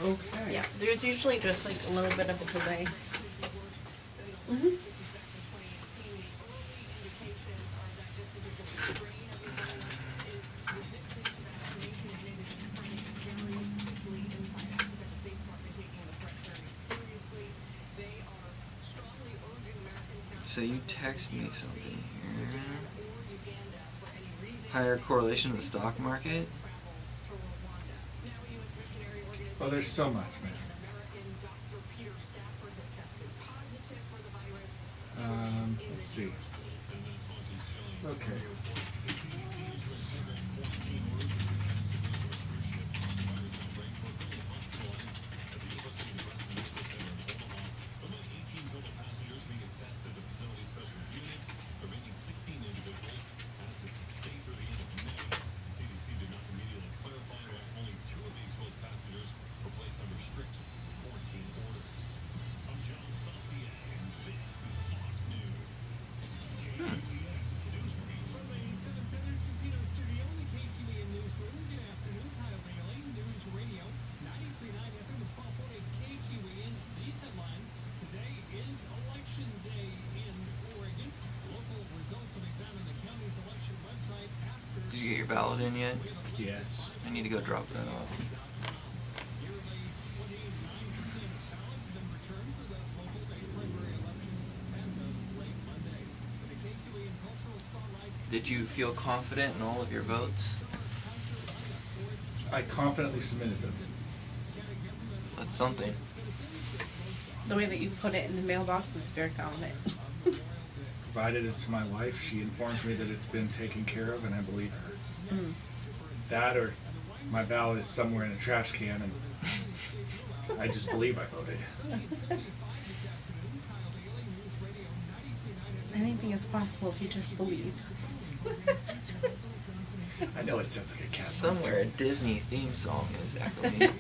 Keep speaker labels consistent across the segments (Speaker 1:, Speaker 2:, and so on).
Speaker 1: Okay.
Speaker 2: Yeah, there's usually just like a little bit of a delay. Mm-hmm.
Speaker 3: So you text me something here. Higher correlation of the stock market?
Speaker 1: Well, there's so much, man. Let's see. Okay.
Speaker 3: Did you get your ballot in yet?
Speaker 1: Yes.
Speaker 3: I need to go drop that off. Did you feel confident in all of your votes?
Speaker 1: I confidently submitted them.
Speaker 3: That's something.
Speaker 2: The way that you put it in the mailbox was very confident.
Speaker 1: Provided it to my wife. She informs me that it's been taken care of, and I believe her.
Speaker 2: Mm.
Speaker 1: That or my ballot is somewhere in a trash can, and I just believe I voted.
Speaker 2: Anything is possible if you just believe.
Speaker 1: I know it sounds like a cat.
Speaker 3: Somewhere a Disney theme song is echoing.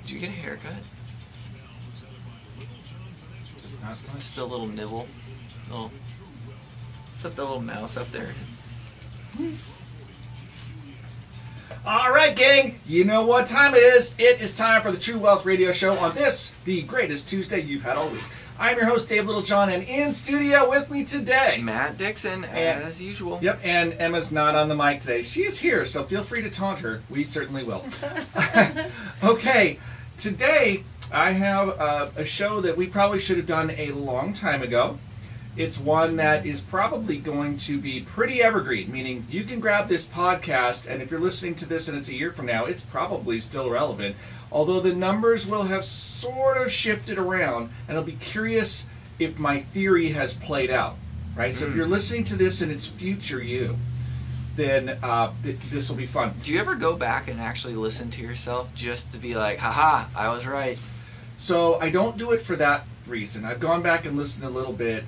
Speaker 3: Did you get a haircut?
Speaker 1: Just not much.
Speaker 3: Just a little nibble. Oh. What's up, the little mouse up there?
Speaker 1: All right, gang, you know what time it is. It is time for the True Wealth Radio Show on this, the greatest Tuesday you've had all week. I'm your host, Dave Littlejohn, and in studio with me today,
Speaker 3: Matt Dixon, as usual.
Speaker 1: Yep, and Emma's not on the mic today. She is here, so feel free to taunt her. We certainly will. Okay, today I have a show that we probably should have done a long time ago. It's one that is probably going to be pretty evergreen, meaning you can grab this podcast, and if you're listening to this and it's a year from now, it's probably still relevant. Although the numbers will have sort of shifted around, and I'll be curious if my theory has played out, right? So if you're listening to this and it's future you, then this will be fun.
Speaker 3: Do you ever go back and actually listen to yourself just to be like, haha, I was right?
Speaker 1: So I don't do it for that reason. I've gone back and listened a little bit.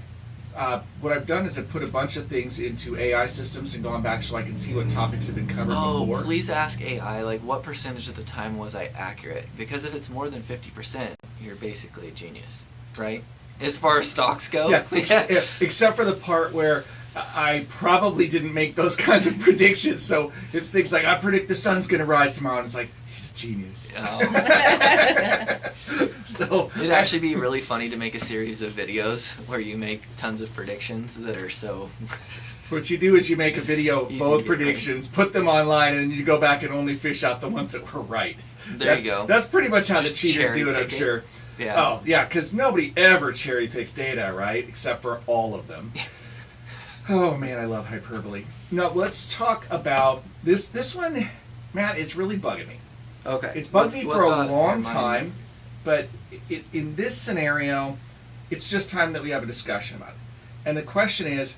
Speaker 1: What I've done is I've put a bunch of things into AI systems and gone back so I can see what topics have been covered before.
Speaker 3: Oh, please ask AI, like, what percentage of the time was I accurate? Because if it's more than 50%, you're basically a genius, right? As far as stocks go?
Speaker 1: Yeah, except for the part where I probably didn't make those kinds of predictions. So it's things like, I predict the sun's going to rise tomorrow, and it's like, he's a genius. So
Speaker 3: it'd actually be really funny to make a series of videos where you make tons of predictions that are so...
Speaker 1: What you do is you make a video of
Speaker 3: Easy
Speaker 1: both
Speaker 3: to get
Speaker 1: predictions, put them online, and you go back and only fish out the ones that were right.
Speaker 3: There you go.
Speaker 1: That's pretty much how
Speaker 3: Just
Speaker 1: the cheaters do it, I'm
Speaker 3: cherry-pick it.
Speaker 1: sure.
Speaker 3: Yeah.
Speaker 1: Oh, yeah, because nobody ever cherry picks data, right? Except for all of them. Oh, man, I love hyperbole. No, let's talk about this one. Matt, it's really bugging me.
Speaker 3: Okay.
Speaker 1: It's bugged me for a
Speaker 3: got
Speaker 1: long
Speaker 3: in your mind?
Speaker 1: time, but in this scenario, it's just time that we have a discussion about it. And the question is,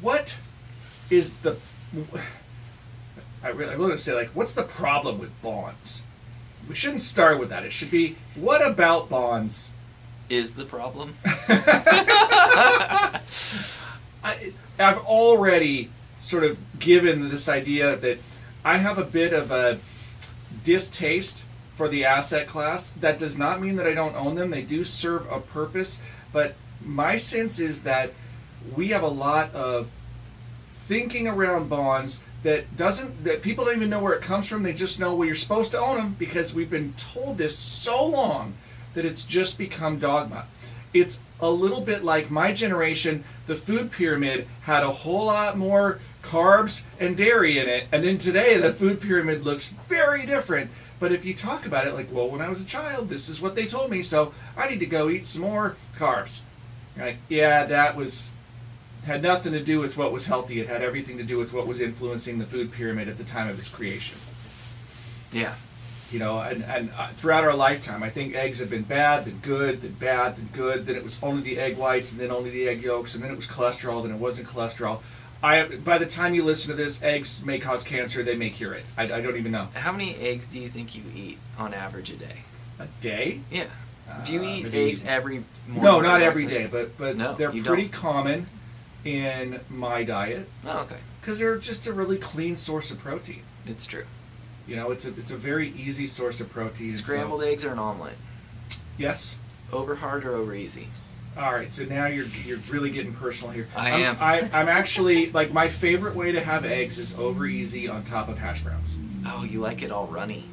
Speaker 1: what is the... I really want to say, like, what's the problem with bonds? We shouldn't start with that. It should be, what about bonds
Speaker 3: Is the problem?
Speaker 1: I've already sort of given this idea that I have a bit of a distaste for the asset class. That does not mean that I don't own them. They do serve a purpose. but my sense is that we have a lot of thinking around bonds that people don't even know where it comes from. They just know, well, you're supposed to own them because we've been told this so long that it's just become dogma. It's a little bit like my generation. The food pyramid had a whole lot more carbs and dairy in it, and then today the food pyramid looks very different. But if you talk about it like, well, when I was a child, this is what they told me, so I need to go eat some more carbs. You're like, yeah, that had nothing to do with what was healthy. It had everything to do with what was influencing the food pyramid at the time of its creation.
Speaker 3: Yeah.
Speaker 1: You know, and throughout our lifetime, I think eggs have been bad, then good, then bad, then good. Then it was only the egg whites, and then only the egg yolks, and then it was cholesterol, then it wasn't cholesterol. By the time you listen to this, eggs may cause cancer. They may cure it. I don't even know.
Speaker 3: How many eggs do you think you eat on average a day?
Speaker 1: A day?
Speaker 3: Yeah. Do you eat
Speaker 1: maybe
Speaker 3: eggs every morning?
Speaker 1: No,
Speaker 3: for
Speaker 1: not every
Speaker 3: breakfast?
Speaker 1: day, but
Speaker 3: No,
Speaker 1: they're
Speaker 3: you
Speaker 1: pretty
Speaker 3: don't.
Speaker 1: common in my diet
Speaker 3: Oh, okay.
Speaker 1: because they're just a really clean source of protein.
Speaker 3: It's true.
Speaker 1: You know, it's a very easy source of protein.
Speaker 3: Scrambled eggs or an omelet?
Speaker 1: Yes.
Speaker 3: Over hard or over easy?
Speaker 1: All right, so now you're really getting personal here.
Speaker 3: I am.
Speaker 1: I'm actually, like, my favorite way to have eggs is over easy on top of hash browns.
Speaker 3: Oh, you like it all runny.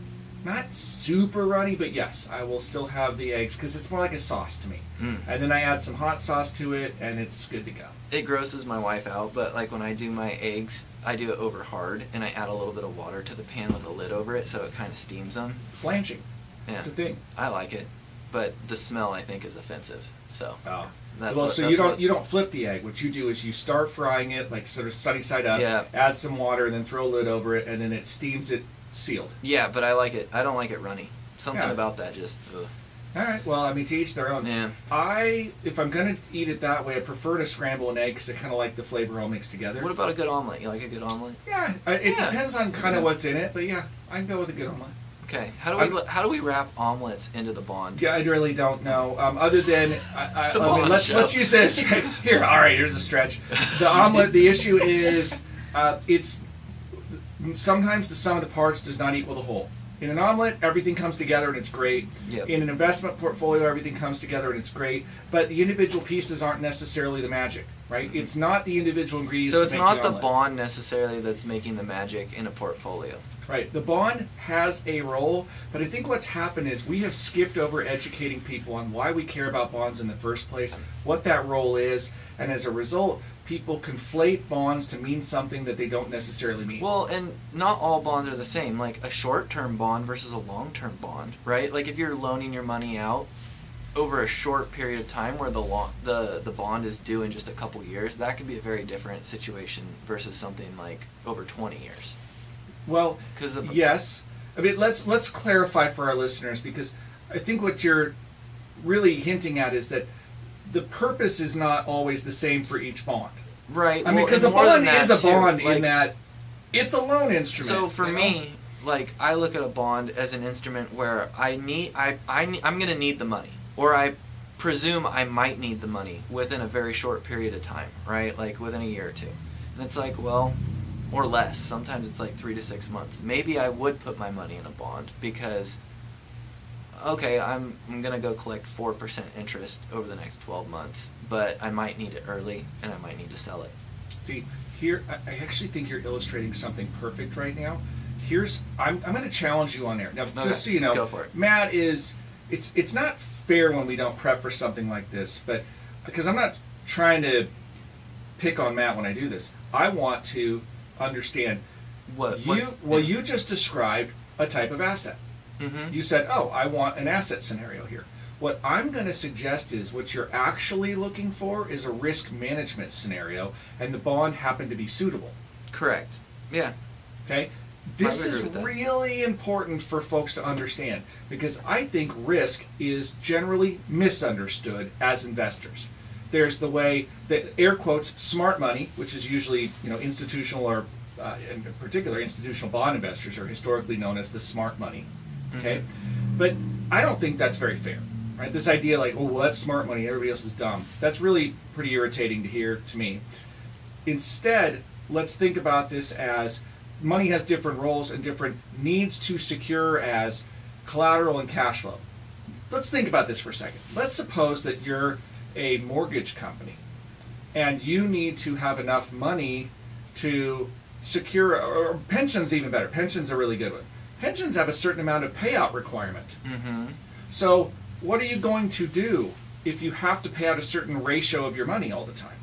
Speaker 1: Not super runny, but yes, I will still have the eggs because it's more like a sauce to me.
Speaker 3: Mm.
Speaker 1: And then I add some hot sauce to it, and it's good to go.
Speaker 3: It grosses my wife out, but like when I do my eggs, I do it over hard, and I add a little bit of water to the pan with a lid over it, so it kind of steams them.
Speaker 1: It's blanching.
Speaker 3: Yeah,
Speaker 1: It's a thing.
Speaker 3: I like it, but the smell I think is offensive. So
Speaker 1: Oh.
Speaker 3: that's
Speaker 1: Well,
Speaker 3: what,
Speaker 1: so
Speaker 3: that's
Speaker 1: you don't flip the egg. What you do is you start frying it like sort of sunny side up.
Speaker 3: Yeah.
Speaker 1: Add some water and then throw a lid over it, and then it steams it sealed.
Speaker 3: Yeah, but I like it. I don't like it runny. Something
Speaker 1: Yeah.
Speaker 3: about that just. Ugh.
Speaker 1: All right. Well, I mean, to each their own.
Speaker 3: Yeah.
Speaker 1: If I'm gonna eat it that way, I prefer to scramble an egg because I kind of like the flavor all mixed together.
Speaker 3: What about a good omelet? You like a good omelet?
Speaker 1: Yeah, it
Speaker 3: Yeah.
Speaker 1: depends on kind of
Speaker 3: Yeah.
Speaker 1: what's in it, but yeah, I can go with a good omelet.
Speaker 3: Okay. How
Speaker 1: I'm-
Speaker 3: do we wrap omelets into the bond?
Speaker 1: Yeah, I really don't know. Other than I
Speaker 3: The
Speaker 1: mean,
Speaker 3: bond
Speaker 1: let's
Speaker 3: show.
Speaker 1: use this right here. All right, here's a stretch. The omelet. The issue is it's sometimes the sum of the parts does not equal the whole. In an omelet, everything comes together and it's great.
Speaker 3: Yep.
Speaker 1: In an investment portfolio, everything comes together and it's great. But the individual pieces aren't necessarily the magic, right? It's not the individual ingredients.
Speaker 3: So
Speaker 1: that
Speaker 3: it's
Speaker 1: make
Speaker 3: not
Speaker 1: the
Speaker 3: the
Speaker 1: omelet.
Speaker 3: bond necessarily that's making the magic in a portfolio.
Speaker 1: Right. The bond has a role, but I think what's happened is we have skipped over educating people on why we care about bonds in the first place, what that role is, and as a result, people conflate bonds to mean something that they don't necessarily mean.
Speaker 3: Well, and not all bonds are the same. Like a short-term bond versus a long-term bond, right? Like if you're loaning your money out over a short period of time where the bond is due in just a couple years, that could be a very different situation versus something like over 20 years.
Speaker 1: Well,
Speaker 3: 'Cause of-
Speaker 1: yes. I mean, let's clarify for our listeners because I think what you're really hinting at is that the purpose is not always the same for each bond.
Speaker 3: Right.
Speaker 1: I mean,
Speaker 3: well,
Speaker 1: because
Speaker 3: and
Speaker 1: a
Speaker 3: more than
Speaker 1: bond
Speaker 3: that,
Speaker 1: is a
Speaker 3: too.
Speaker 1: bond
Speaker 3: Like,
Speaker 1: in that it's a loan instrument.
Speaker 3: So for
Speaker 1: you know?
Speaker 3: me, like I look at a bond as an instrument where I'm gonna need the money, or I presume I might need the money within a very short period of time, right? Like within a year or two, and it's like, well, or less. Sometimes it's like 3 to 6 months. Maybe I would put my money in a bond because, okay, I'm gonna go collect 4% interest over the next 12 months, but I might need it early and I might need to sell it.
Speaker 1: See, here, I actually think you're illustrating something perfect right now. I'm going to challenge you on there. Now,
Speaker 3: Okay,
Speaker 1: just so you know,
Speaker 3: go for it.
Speaker 1: Matt it's not fair when we don't prep for something like this, but because I'm not trying to pick on Matt when I do this. I want to understand. You just described a type of asset.
Speaker 3: Mm-hmm.
Speaker 1: You said, oh, I want an asset scenario here. What I'm going to suggest is what you're actually looking for is a risk management scenario, and the bond happened to be suitable.
Speaker 3: Correct. Yeah.
Speaker 1: Okay? This
Speaker 3: I would
Speaker 1: is
Speaker 3: agree with that.
Speaker 1: really important for folks to understand because I think risk is generally misunderstood as investors. There's the way that air quotes smart money, which is usually institutional or in particular institutional bond investors are historically known as the smart money. Okay, but I don't think that's very fair. Right? This idea like, oh, well, that's smart money, everybody else is dumb. That's really pretty irritating to hear to me. Instead, let's think about this as money has different roles and different needs to secure as collateral and cash flow. Let's think about this for a second. Let's suppose that you're a mortgage company, and you need to have enough money to secure, or pensions even better. Pensions are a really good one. Pensions have a certain amount of payout requirement.
Speaker 3: Mm-hmm.
Speaker 1: So what are you going to do if you have to pay out a certain ratio of your money all the time?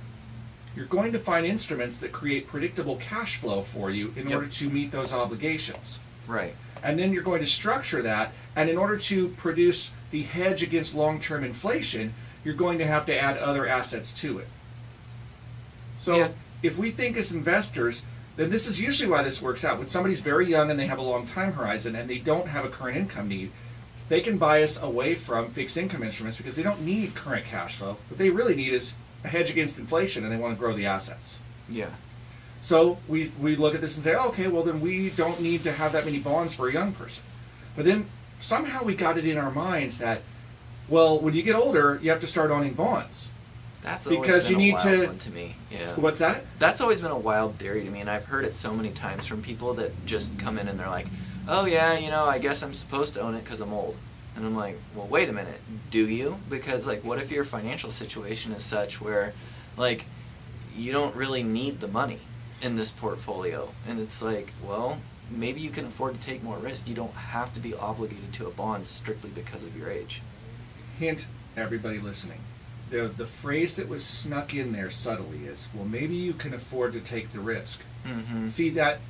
Speaker 1: You're going to find instruments that create predictable cash flow for you in
Speaker 3: Yep.
Speaker 1: order to meet those obligations.
Speaker 3: Right.
Speaker 1: And then you're going to structure that, and in order to produce the hedge against long-term inflation, you're going to have to add other assets to it. So
Speaker 3: Yeah.
Speaker 1: if we think as investors, then this is usually why this works out. When somebody's very young and they have a long time horizon and they don't have a current income need, they can buy us away from fixed income instruments because they don't need current cash flow. What they really need is a hedge against inflation, and they want to grow the assets.
Speaker 3: Yeah.
Speaker 1: So we look at this and say, oh, okay, well then we don't need to have that many bonds for a young person. But then somehow we got it in our minds that, well, when you get older, you have to start owning bonds.
Speaker 3: That's always
Speaker 1: Because
Speaker 3: been
Speaker 1: you
Speaker 3: a
Speaker 1: need
Speaker 3: wild
Speaker 1: to-
Speaker 3: one to me. Yeah.
Speaker 1: What's that?
Speaker 3: That's always been a wild theory to me, and I've heard it so many times from people that just come in and they're like, oh yeah, I guess I'm supposed to own it because I'm old. And I'm like, well, wait a minute, do you? Because, like, what if your financial situation is such where, like, you don't really need the money in this portfolio? And it's like, well, maybe you can afford to take more risk. You don't have to be obligated to a bond strictly because of your age.
Speaker 1: Hint, everybody listening. The phrase that was snuck in there subtly is, well, maybe you can afford to take the risk.
Speaker 3: Mm-hmm.
Speaker 1: See that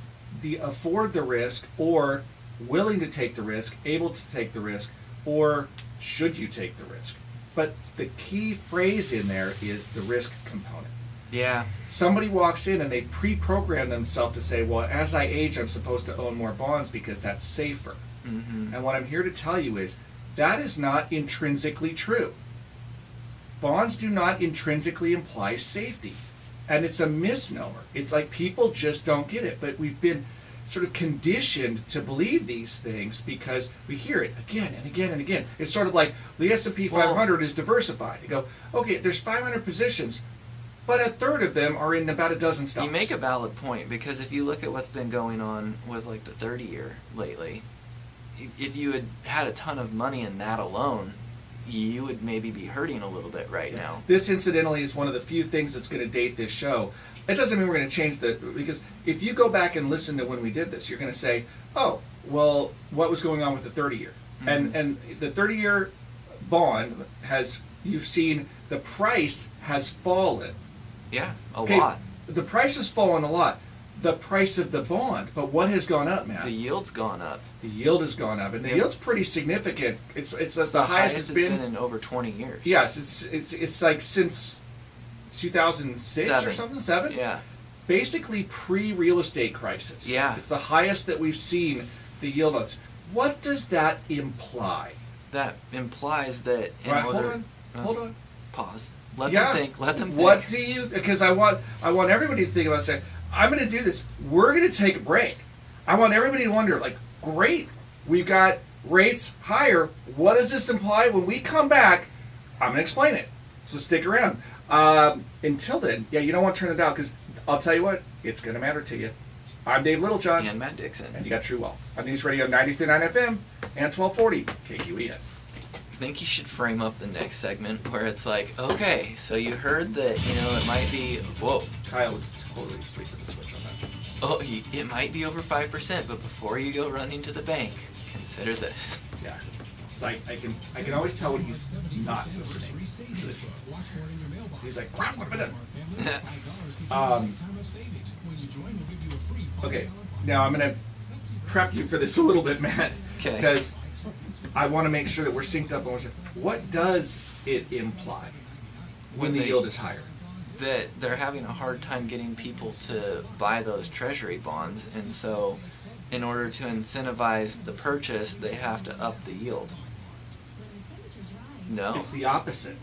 Speaker 1: the afford the risk, or willing to take the risk, able to take the risk, or should you take the risk? But the key phrase in there is the risk component.
Speaker 3: Yeah.
Speaker 1: Somebody walks in and they pre-program themselves to say, well, as I age, I'm supposed to own more bonds because that's safer.
Speaker 3: Mm-hmm.
Speaker 1: And what I'm here to tell you is that is not intrinsically true. Bonds do not intrinsically imply safety. And it's a misnomer. It's like people just don't get it. But we've been sort of conditioned to believe these things because we hear it again and again and again. It's sort of like the S&P 500 is diversified. You go, okay, there's 500 positions, but a third of them are in about a dozen stocks.
Speaker 3: You make a valid point, because if you look at what's been going on with, like, the 30-year lately, if you had had a ton of money in that alone, you would maybe be hurting a little bit right now.
Speaker 1: This, incidentally, is one of the few things that's going to date this show. It doesn't mean we're going to change because if you go back and listen to when we did this, you're going to say, oh, well, what was going on with the 30-year?
Speaker 3: Mm-hmm.
Speaker 1: And the 30-year bond you've seen the price has fallen.
Speaker 3: Yeah, a
Speaker 1: Okay,
Speaker 3: lot.
Speaker 1: The price has fallen a lot. The price of the bond, but what has gone up, Matt?
Speaker 3: The yield's gone up.
Speaker 1: The yield has gone up, and the
Speaker 3: Yep.
Speaker 1: yield's pretty significant. It's the highest it's been.
Speaker 3: in over 20 years.
Speaker 1: Yes, it's like since 2006 or something, 7?
Speaker 3: Yeah.
Speaker 1: Basically pre-real estate crisis.
Speaker 3: Yeah.
Speaker 1: It's the highest that we've seen the yield on. What does that imply?
Speaker 3: That implies that in
Speaker 1: Right,
Speaker 3: order...
Speaker 1: hold on.
Speaker 3: Pause. Let
Speaker 1: Yeah.
Speaker 3: them think. Let them think.
Speaker 1: What do you, because I want everybody to think about saying, I'm going to do this. We're going to take a break. I want everybody to wonder, like, great, we've got rates higher. What does this imply? When we come back, I'm going to explain it. So stick around. Until then, yeah, you don't want to turn it down because I'll tell you what, it's going to matter to you. I'm Dave Littlejohn.
Speaker 3: And Matt Dixon.
Speaker 1: And you got True Wealth on News Radio 93.9 FM and 1240 KQEN.
Speaker 3: I think you should frame up the next segment where it's like, okay, so you heard that, it might be, whoa,
Speaker 1: Kyle was totally asleep at the switch on that.
Speaker 3: oh, it might be over 5%, but before you go running to the bank, consider this.
Speaker 1: Yeah. It's like I can always tell when he's not listening. He's like, crap, what have I done? Okay, now I'm going to prep you for this a little bit, Matt.
Speaker 3: Okay.
Speaker 1: Because I want to make sure that we're synced up. What does it imply when the yield is higher?
Speaker 3: That they're having a hard time getting people to buy those treasury bonds, and so in order to incentivize the purchase, they have to up the yield. No?
Speaker 1: It's the opposite.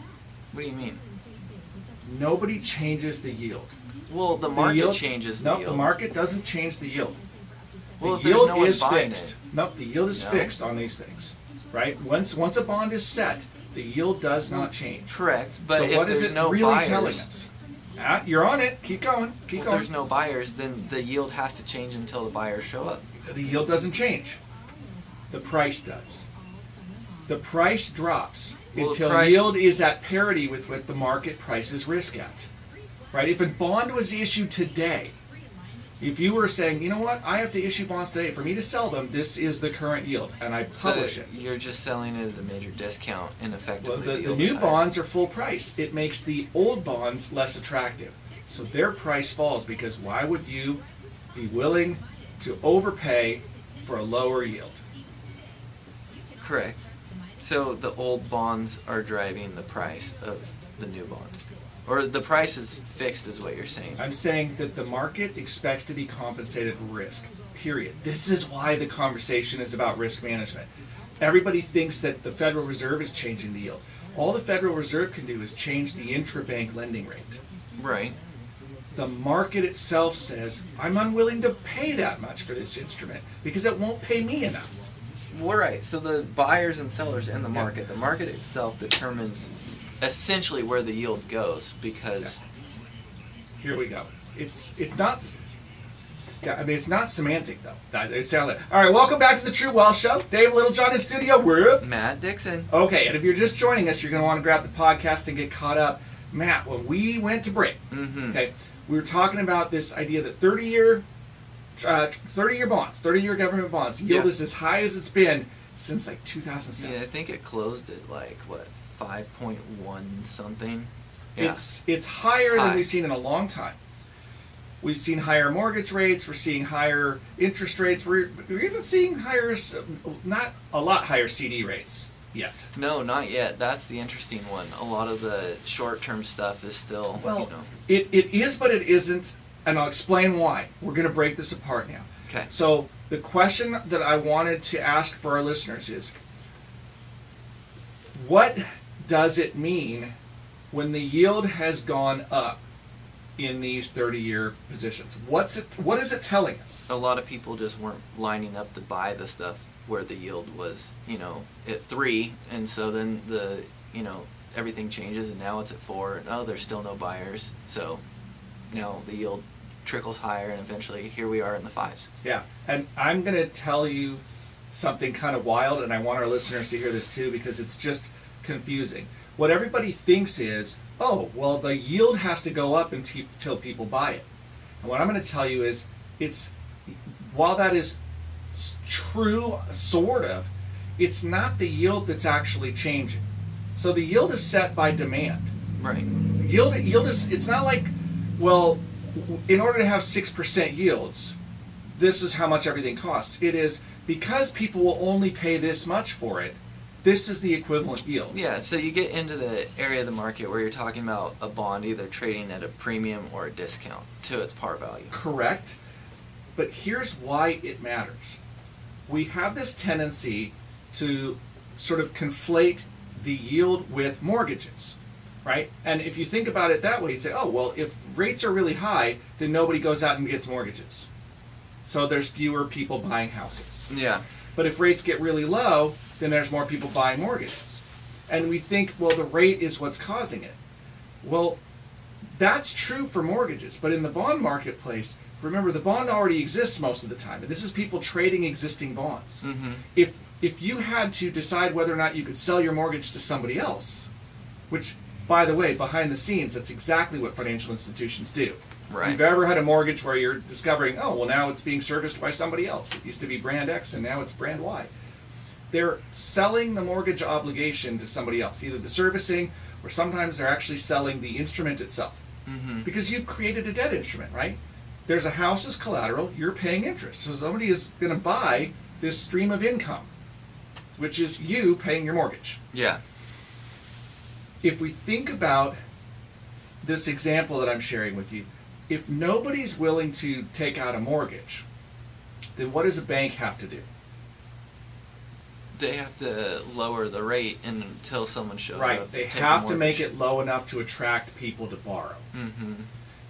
Speaker 3: What do you mean?
Speaker 1: Nobody changes the yield.
Speaker 3: Well, the market changes the yield.
Speaker 1: No, the market doesn't change the yield.
Speaker 3: Well,
Speaker 1: The
Speaker 3: if there's
Speaker 1: yield
Speaker 3: no one
Speaker 1: is
Speaker 3: buying
Speaker 1: fixed.
Speaker 3: it.
Speaker 1: Nope, the yield is
Speaker 3: No.
Speaker 1: fixed on these things, right? Once a bond is set, the yield does not change.
Speaker 3: Correct, but
Speaker 1: So
Speaker 3: if
Speaker 1: what is
Speaker 3: there's
Speaker 1: it
Speaker 3: no
Speaker 1: really
Speaker 3: buyers,
Speaker 1: telling us? You're on it. Keep going. Keep
Speaker 3: if
Speaker 1: going.
Speaker 3: there's no buyers, then the yield has to change until the buyers show up.
Speaker 1: The yield doesn't change. The price does. the price drops
Speaker 3: Well, the
Speaker 1: until
Speaker 3: price-
Speaker 1: yield is at parity with what the market prices risk at. Right? If a bond was issued today, if you were saying, you know what, I have to issue bonds today. For me to sell them, this is the current yield, and I publish
Speaker 3: So
Speaker 1: it.
Speaker 3: you're just selling it at a major discount, and
Speaker 1: Well,
Speaker 3: effectively
Speaker 1: the
Speaker 3: yield
Speaker 1: new
Speaker 3: is higher.
Speaker 1: bonds are full price. It makes the old bonds less attractive. So their price falls because why would you be willing to overpay for a lower yield?
Speaker 3: Correct. So the old bonds are driving the price of the new bond, or the price is fixed, is what you're saying.
Speaker 1: I'm saying that the market expects to be compensated for risk, period. This is why the conversation is about risk management. Everybody thinks that the Federal Reserve is changing the yield. All the Federal Reserve can do is change the intrabank lending rate.
Speaker 3: Right.
Speaker 1: The market itself says, I'm unwilling to pay that much for this instrument because it won't pay me enough.
Speaker 3: Well, right. So the buyers and sellers in the
Speaker 1: Yeah.
Speaker 3: market itself determines essentially where the yield goes because
Speaker 1: Here we go. It's not. Yeah, I mean it's not semantic though. It sounded. All right, welcome back to the True Wealth Show. Dave Littlejohn in studio with.
Speaker 3: Matt Dixon.
Speaker 1: Okay, and if you're just joining us, you're going to want to grab the podcast and get caught up. Matt, when we went to break,
Speaker 3: Mm-hmm.
Speaker 1: okay, we were talking about this idea that 30-year bonds, 30-year government bonds, yield
Speaker 3: Yeah.
Speaker 1: is as high as it's been since like 2007.
Speaker 3: Yeah, I think it closed at like what 5.1 something. Yeah.
Speaker 1: It's higher
Speaker 3: High.
Speaker 1: than we've seen in a long time. We've seen higher mortgage rates. We're seeing higher interest rates. We're even seeing higher, not a lot higher CD rates yet.
Speaker 3: No, not yet. That's the interesting one. A lot of the short-term stuff is still,
Speaker 1: Well,
Speaker 3: you know.
Speaker 1: It is, but it isn't, and I'll explain why. We're going to break this apart now.
Speaker 3: Okay.
Speaker 1: So the question that I wanted to ask for our listeners is, what does it mean when the yield has gone up in these 30-year positions? What is it telling us?
Speaker 3: A lot of people just weren't lining up to buy the stuff where the yield was, you know, at 3, and so then the, you know, everything changes and now it's at 4, and oh, there's still no buyers, so now the yield trickles higher, and eventually here we are in the 5s.
Speaker 1: Yeah, and I'm going to tell you something kind of wild, and I want our listeners to hear this too because it's just confusing. What everybody thinks is, oh, well, the yield has to go up until people buy it. And what I'm going to tell you is, while that is true, sort of, it's not the yield that's actually changing. So the yield is set by demand.
Speaker 3: Right.
Speaker 1: Yield is, it's not like, well, in order to have 6% yields, this is how much everything costs. It is because people will only pay this much for it, this is the equivalent yield.
Speaker 3: Yeah, so you get into the area of the market where you're talking about a bond either trading at a premium or a discount to its par value.
Speaker 1: Correct. But here's why it matters. We have this tendency to sort of conflate the yield with mortgages, right? And if you think about it that way, you'd say, oh, well, if rates are really high, then nobody goes out and gets mortgages. So there's fewer people buying houses.
Speaker 3: Yeah.
Speaker 1: But if rates get really low, then there's more people buying mortgages. And we think, well, the rate is what's causing it. Well, that's true for mortgages. But in the bond marketplace, remember, the bond already exists most of the time. And this is people trading existing bonds.
Speaker 3: Mm-hmm.
Speaker 1: If you had to decide whether or not you could sell your mortgage to somebody else, which, by the way, behind the scenes, that's exactly what financial institutions do.
Speaker 3: Right.
Speaker 1: If you've ever had a mortgage where you're discovering, oh, well, now it's being serviced by somebody else. It used to be brand X and now it's brand Y. They're selling the mortgage obligation to somebody else, either the servicing or sometimes they're actually selling the instrument itself.
Speaker 3: Mm-hmm.
Speaker 1: Because you've created a debt instrument, right? There's a house as collateral, you're paying interest. So somebody is going to buy this stream of income, which is you paying your mortgage.
Speaker 3: Yeah.
Speaker 1: If we think about this example that I'm sharing with you, if nobody's willing to take out a mortgage, then what does a bank have to do?
Speaker 3: They have to lower the rate until someone shows
Speaker 1: Right,
Speaker 3: up.
Speaker 1: they
Speaker 3: take
Speaker 1: have
Speaker 3: a
Speaker 1: to make
Speaker 3: mortgage.
Speaker 1: it low enough to attract people to borrow.
Speaker 3: Mm-hmm.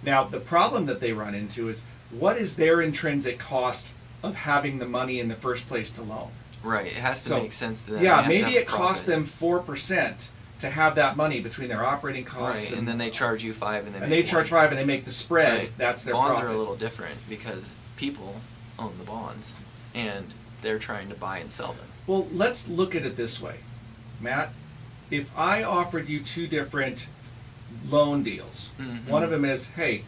Speaker 1: Now, the problem that they run into is, what is their intrinsic cost of having the money in the first place to loan?
Speaker 3: Right. It has to
Speaker 1: So,
Speaker 3: make sense to them.
Speaker 1: Yeah,
Speaker 3: They have to
Speaker 1: maybe
Speaker 3: have
Speaker 1: it costs
Speaker 3: profit.
Speaker 1: them 4% to have that money between their operating costs
Speaker 3: Right, and then they charge you 5, and
Speaker 1: and they charge 5 and they make the spread.
Speaker 3: Right.
Speaker 1: That's their
Speaker 3: bonds
Speaker 1: profit.
Speaker 3: are a little different because people own the bonds, and they're trying to buy and sell them.
Speaker 1: Well, let's look at it this way. Matt, if I offered you two different loan deals,
Speaker 3: Mhm.
Speaker 1: one of them is, hey,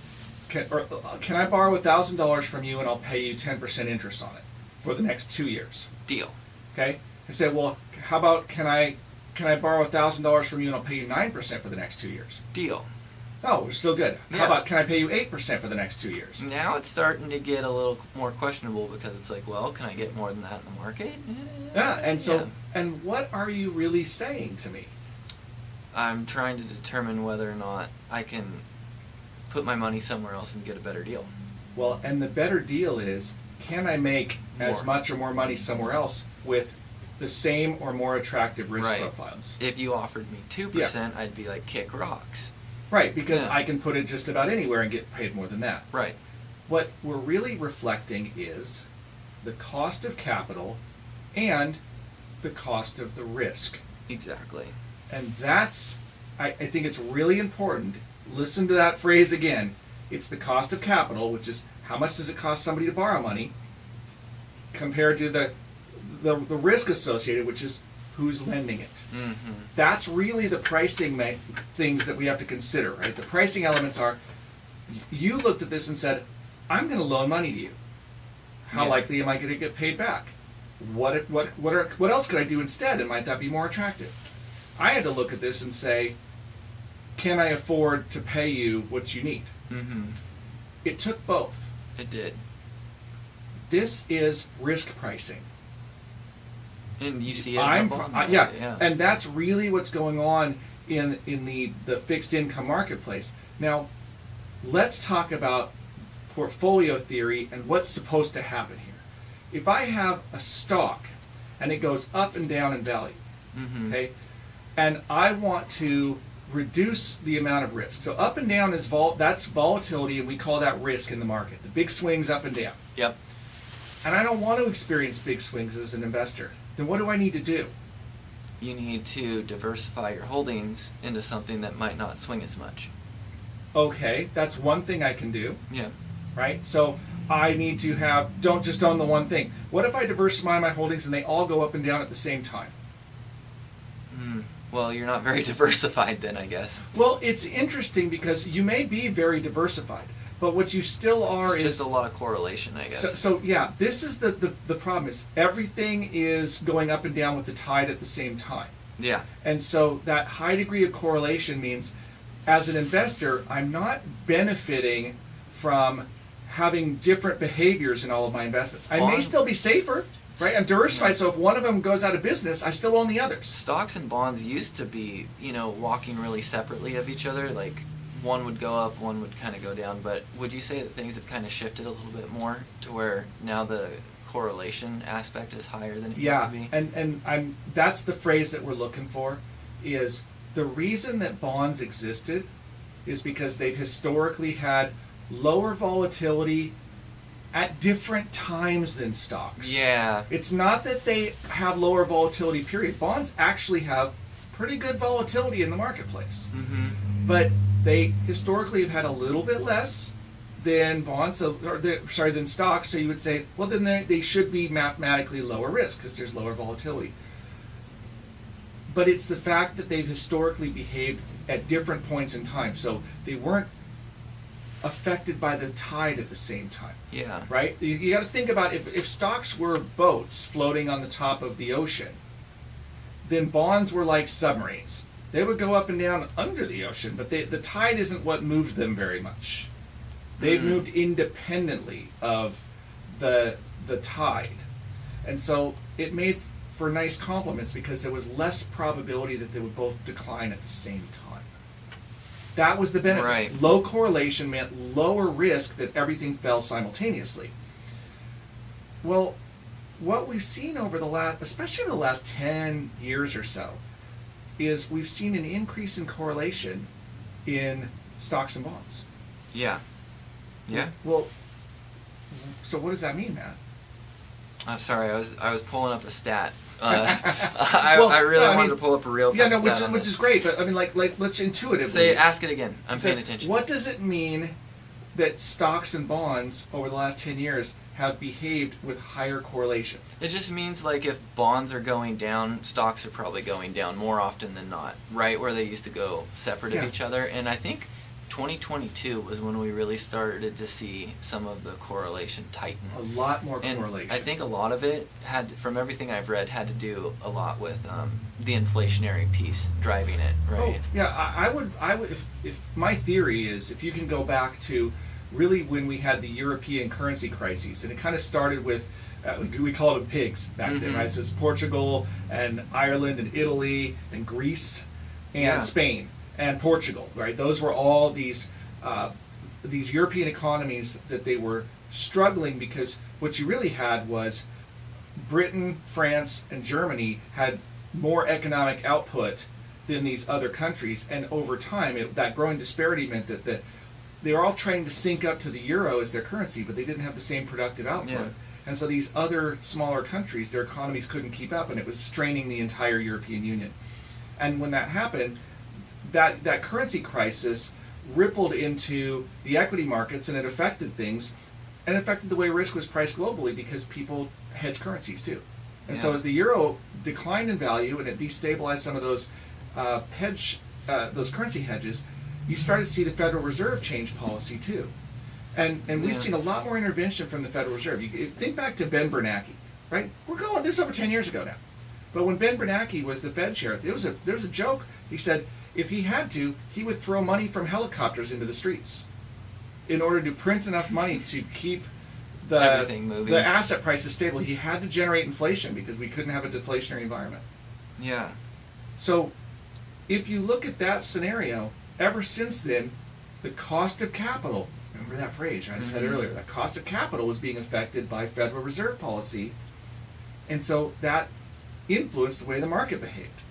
Speaker 1: can I borrow $1,000 from you and I'll pay you 10% interest on it for the next 2 years?
Speaker 3: Deal.
Speaker 1: Okay? I said, well, how about can I borrow $1,000 from you and I'll pay you 9% for the next 2 years?
Speaker 3: Deal.
Speaker 1: Oh, we're still good. How
Speaker 3: Yeah.
Speaker 1: about can I pay you 8% for the next 2 years?
Speaker 3: Now it's starting to get a little more questionable because it's like, well, can I get more than that in the market?
Speaker 1: Yeah, and so,
Speaker 3: Yeah.
Speaker 1: and what are you really saying to me?
Speaker 3: I'm trying to determine whether or not I can put my money somewhere else and get a better deal.
Speaker 1: Well, and the better deal is, can I make as
Speaker 3: More.
Speaker 1: much or more money somewhere else with the same or more attractive risk
Speaker 3: Right.
Speaker 1: profiles?
Speaker 3: If you offered me 2%, I'd be like, kick rocks.
Speaker 1: Right, because
Speaker 3: Yeah.
Speaker 1: I can put it just about anywhere and get paid more than that.
Speaker 3: Right.
Speaker 1: What we're really reflecting is the cost of capital and the cost of the risk.
Speaker 3: Exactly.
Speaker 1: And that's, I think it's really important. Listen to that phrase again. It's the cost of capital, which is how much does it cost somebody to borrow money, compared to the risk associated, which is who's lending it.
Speaker 3: Mm-hmm.
Speaker 1: That's really the pricing things that we have to consider, right? The pricing elements are, you looked at this and said, I'm going to loan money to you. How
Speaker 3: Yeah.
Speaker 1: likely am I going to get paid back? What else could I do instead, and might that be more attractive? I had to look at this and say, can I afford to pay you what you need?
Speaker 3: Mm-hmm.
Speaker 1: It took both.
Speaker 3: It did.
Speaker 1: This is risk pricing.
Speaker 3: And you see it in the bond market,
Speaker 1: yeah, and that's really what's going on in the fixed income marketplace. Now, let's talk about portfolio theory and what's supposed to happen here. If I have a stock and it goes up and down in value,
Speaker 3: Mm-hmm.
Speaker 1: okay, and I want to reduce the amount of risk. So up and down is that's volatility, and we call that risk in the market. The big swings up and down.
Speaker 3: Yep.
Speaker 1: And I don't want to experience big swings as an investor. Then what do I need to do?
Speaker 3: You need to diversify your holdings into something that might not swing as much.
Speaker 1: Okay, that's one thing I can do,
Speaker 3: Yeah.
Speaker 1: right? So I need to don't just own the one thing. What if I diversify my holdings and they all go up and down at the same time?
Speaker 3: Well, you're not very diversified then, I guess.
Speaker 1: Well, it's interesting because you may be very diversified, but what you still are
Speaker 3: It's
Speaker 1: is
Speaker 3: just a lot of correlation, I guess.
Speaker 1: So yeah, this is the problem is everything is going up and down with the tide at the same time.
Speaker 3: Yeah.
Speaker 1: And so that high degree of correlation means as an investor, I'm not benefiting from having different behaviors in all of my investments. I may
Speaker 3: Bond-
Speaker 1: still be safer, right? I'm diversified, so if one of them goes out of business, I still own the others.
Speaker 3: Stocks and bonds used to be, walking really separately of each other. Like, one would go up, one would kind of go down. But would you say that things have kind of shifted a little bit more to where now the correlation aspect is higher than it
Speaker 1: Yeah,
Speaker 3: used to be?
Speaker 1: and that's the phrase that we're looking for, is the reason that bonds existed is because they've historically had lower volatility at different times than stocks.
Speaker 3: Yeah.
Speaker 1: It's not that they have lower volatility, period. Bonds actually have pretty good volatility in the marketplace.
Speaker 3: Mm-hmm.
Speaker 1: But they historically have had a little bit less than bonds, than stocks. So you would say, well, then they should be mathematically lower risk because there's lower volatility. But it's the fact that they've historically behaved at different points in time. So they weren't affected by the tide at the same time,
Speaker 3: Yeah.
Speaker 1: right? You got to think about if stocks were boats floating on the top of the ocean, then bonds were like submarines. They would go up and down under the ocean, but the tide isn't what moved them very much. They've moved independently of the tide. And so it made for nice complements because there was less probability that they would both decline at the same time. That was the benefit.
Speaker 3: Right.
Speaker 1: Low correlation meant lower risk that everything fell simultaneously. Well, what we've seen over especially over the last 10 years or so, is we've seen an increase in correlation in stocks and bonds.
Speaker 3: Yeah. Yeah.
Speaker 1: Well, so what does that mean, Matt?
Speaker 3: I'm sorry, I was pulling up a stat.
Speaker 1: Well,
Speaker 3: I really
Speaker 1: no, I
Speaker 3: wanted
Speaker 1: mean,
Speaker 3: to pull up a real
Speaker 1: Yeah,
Speaker 3: time
Speaker 1: no,
Speaker 3: stat on
Speaker 1: which
Speaker 3: this.
Speaker 1: is great, but I mean, like let's intuitively
Speaker 3: Say, ask it again. I'm
Speaker 1: say,
Speaker 3: paying attention.
Speaker 1: What does it mean that stocks and bonds over the last 10 years have behaved with higher correlation.
Speaker 3: It just means like if bonds are going down, stocks are probably going down more often than not, right? Where they used to go separate
Speaker 1: Yeah.
Speaker 3: of each other. And I think 2022 was when we really started to see some of the correlation tighten.
Speaker 1: A lot more
Speaker 3: And
Speaker 1: correlation.
Speaker 3: I think a lot of it had, from everything I've read, had to do a lot with the inflationary piece driving it, right?
Speaker 1: Oh, yeah, I would, if my theory is, if you can go back to really when we had the European currency crises, and it kind of started with, we called them pigs back then,
Speaker 3: Mhm.
Speaker 1: right? So it's Portugal and Ireland and Italy and Greece and
Speaker 3: Yeah.
Speaker 1: Spain and Portugal, right? Those were all these European economies that they were struggling because what you really had was Britain, France, and Germany had more economic output than these other countries, and over time, that growing disparity meant that they were all trying to sync up to the euro as their currency, but they didn't have the same productive output.
Speaker 3: Yeah.
Speaker 1: And so these other smaller countries, their economies couldn't keep up, and it was straining the entire European Union. And when that happened, that currency crisis rippled into the equity markets, and it affected things, and it affected the way risk was priced globally because people hedge currencies too. And so
Speaker 3: Yeah.
Speaker 1: as the euro declined in value and it destabilized some of those those currency hedges, you started to see the Federal Reserve change policy too. And we've
Speaker 3: Yeah.
Speaker 1: seen a lot more intervention from the Federal Reserve. You think back to Ben Bernanke, right? This is over 10 years ago now. But when Ben Bernanke was the Fed chair, there was a joke. He said if he had to, he would throw money from helicopters into the streets in order to print enough money to keep
Speaker 3: Everything moving.
Speaker 1: the asset prices stable. He had to generate inflation because we couldn't have a deflationary environment.
Speaker 3: Yeah.
Speaker 1: So if you look at that scenario, ever since then, the cost of capital, remember that phrase, right? I said
Speaker 3: Mhm.
Speaker 1: earlier, the cost of capital was being affected by Federal Reserve policy. And so that influenced the way the market behaved.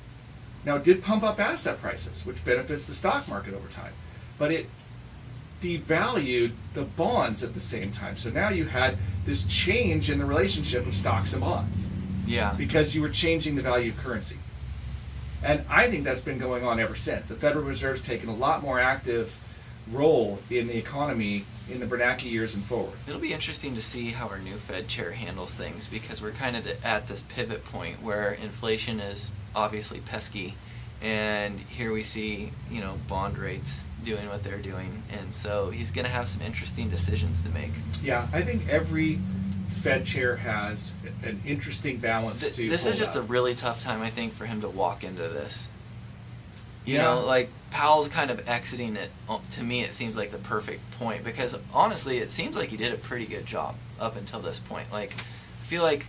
Speaker 1: Now, it did pump up asset prices, which benefits the stock market over time. But it devalued the bonds at the same time. So now you had this change in the relationship of stocks and bonds
Speaker 3: Yeah.
Speaker 1: because you were changing the value of currency. And I think that's been going on ever since. The Federal Reserve's taken a lot more active role in the economy in the Bernanke years and forward.
Speaker 3: It'll be interesting to see how our new Fed chair handles things because we're kind of at this pivot point where inflation is obviously pesky, and here we see, bond rates doing what they're doing, and so he's going to have some interesting decisions to make.
Speaker 1: Yeah, I think every Fed chair has an interesting balance to
Speaker 3: This
Speaker 1: pull
Speaker 3: is just
Speaker 1: out.
Speaker 3: a really tough time, I think, for him to walk into this. You
Speaker 1: Yeah.
Speaker 3: know, like Powell's kind of exiting it. To me, it seems like the perfect point because honestly, it seems like he did a pretty good job up until this point. Like, I feel like,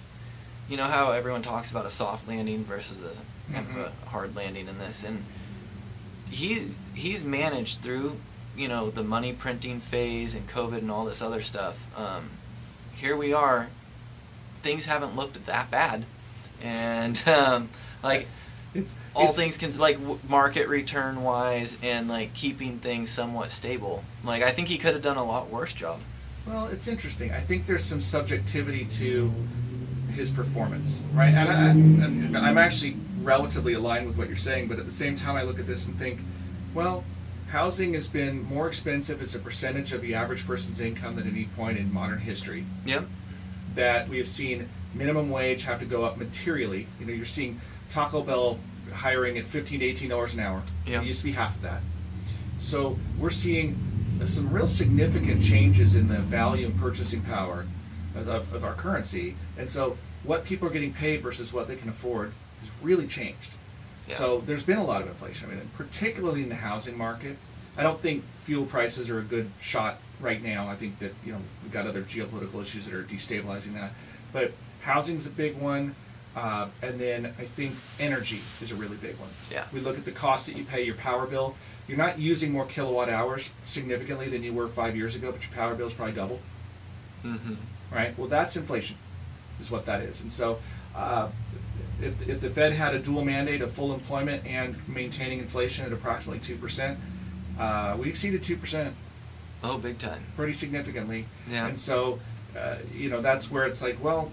Speaker 3: you know how everyone talks about a soft landing versus a kind of a hard landing in this, and he's managed through, the money printing phase and COVID and all this other stuff. Here we are. Things haven't looked that bad, and like. All things market return wise and like keeping things somewhat stable. Like I think he could have done a lot worse job.
Speaker 1: Well, it's interesting. I think there's some subjectivity to his performance, right? And I'm actually relatively aligned with what you're saying, but at the same time, I look at this and think, well, housing has been more expensive as a percentage of the average person's income than any point in modern history.
Speaker 3: Yep.
Speaker 1: That we have seen minimum wage have to go up materially. You're seeing Taco Bell hiring at $15 to $18 an hour.
Speaker 3: Yeah.
Speaker 1: It used to be half of that. So we're seeing some real significant changes in the value and purchasing power of our currency. And so what people are getting paid versus what they can afford has really changed.
Speaker 3: Yeah.
Speaker 1: So there's been a lot of inflation. I mean, particularly in the housing market. I don't think fuel prices are a good shot right now. I think that, we've got other geopolitical issues that are destabilizing that. But housing's a big one. And then I think energy is a really big one.
Speaker 3: Yeah.
Speaker 1: We look at the cost that you pay your power bill. You're not using more kilowatt hours significantly than you were 5 years ago, but your power bill is probably double.
Speaker 3: Mm-hmm.
Speaker 1: Right? Well, that's inflation, is what that is. And so if the Fed had a dual mandate of full employment and maintaining inflation at approximately 2%, we exceeded 2%
Speaker 3: Oh, big time.
Speaker 1: pretty significantly.
Speaker 3: Yeah.
Speaker 1: And so, that's where it's like, well,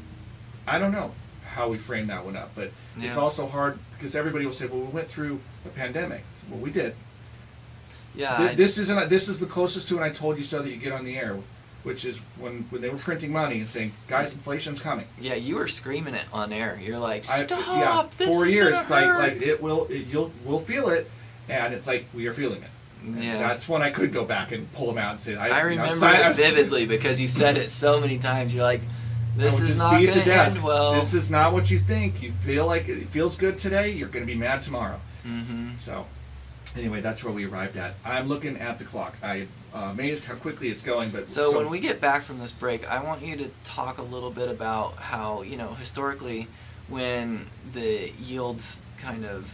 Speaker 1: I don't know how we frame that one up, but it's
Speaker 3: Yeah.
Speaker 1: also hard because everybody will say, well, we went through a pandemic. I said, well, we did.
Speaker 3: Yeah.
Speaker 1: This is the closest to when I told you so that you get on the air. which is when they were printing money and saying, guys, inflation's coming.
Speaker 3: Yeah, you were screaming it on air. You're like,
Speaker 1: I-
Speaker 3: stop! This
Speaker 1: 4
Speaker 3: is
Speaker 1: years,
Speaker 3: gonna
Speaker 1: it's
Speaker 3: hurt.
Speaker 1: like we'll feel it, and it's like we are feeling it. And
Speaker 3: Yeah.
Speaker 1: that's when I could go back and pull them out and say,
Speaker 3: I remember it vividly because you said it so many times. You're like, this is not going to end well.
Speaker 1: This is not what you think. You feel like it feels good today. You're going to be mad tomorrow.
Speaker 3: Mm-hmm.
Speaker 1: So, anyway, that's where we arrived at. I'm looking at the clock. I'm amazed how quickly it's going. But
Speaker 3: So when we get back from this break, I want you to talk a little bit about how, historically, when the yields kind of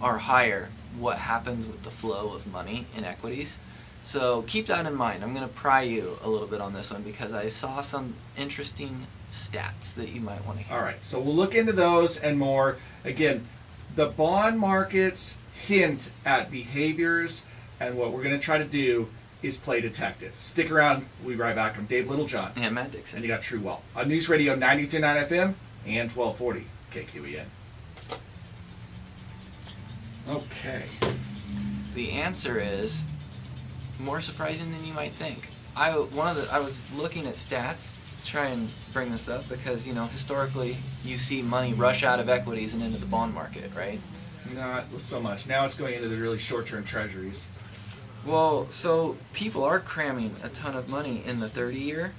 Speaker 3: are higher, what happens with the flow of money in equities. So keep that in mind. I'm going to pry you a little bit on this one because I saw some interesting stats that you might want to hear.
Speaker 1: all right, so we'll look into those and more. Again, the bond markets hint at behaviors, and what we're going to try to do is play detective. Stick around. We'll be right back. I'm Dave Littlejohn,
Speaker 3: Yeah, Matt Dixon.
Speaker 1: and you got True Wealth on News Radio 93.9 FM and 1240 KQEN. Okay.
Speaker 3: The answer is more surprising than you might think. I was looking at stats to try and bring this up because historically you see money rush out of equities and into the bond market, right?
Speaker 1: Not so much. Now it's going into the really short-term treasuries.
Speaker 3: Well, so people are cramming a ton of money in the 30-year,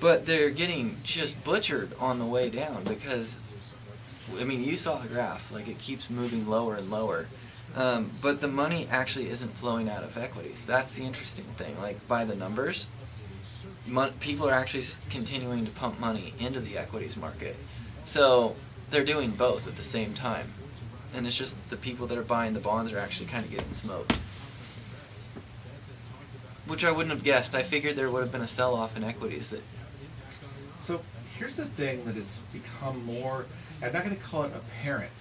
Speaker 3: but they're getting just butchered on the way down because, you saw the graph, like it keeps moving lower and lower. But the money actually isn't flowing out of equities. That's the interesting thing. Like by the numbers, people are actually continuing to pump money into the equities market. So they're doing both at the same time. And it's just the people that are buying the bonds are actually kind of getting smoked. Which I wouldn't have guessed. I figured there would have been a sell-off in equities.
Speaker 1: So here's the thing that has become more, I'm not going to call it apparent,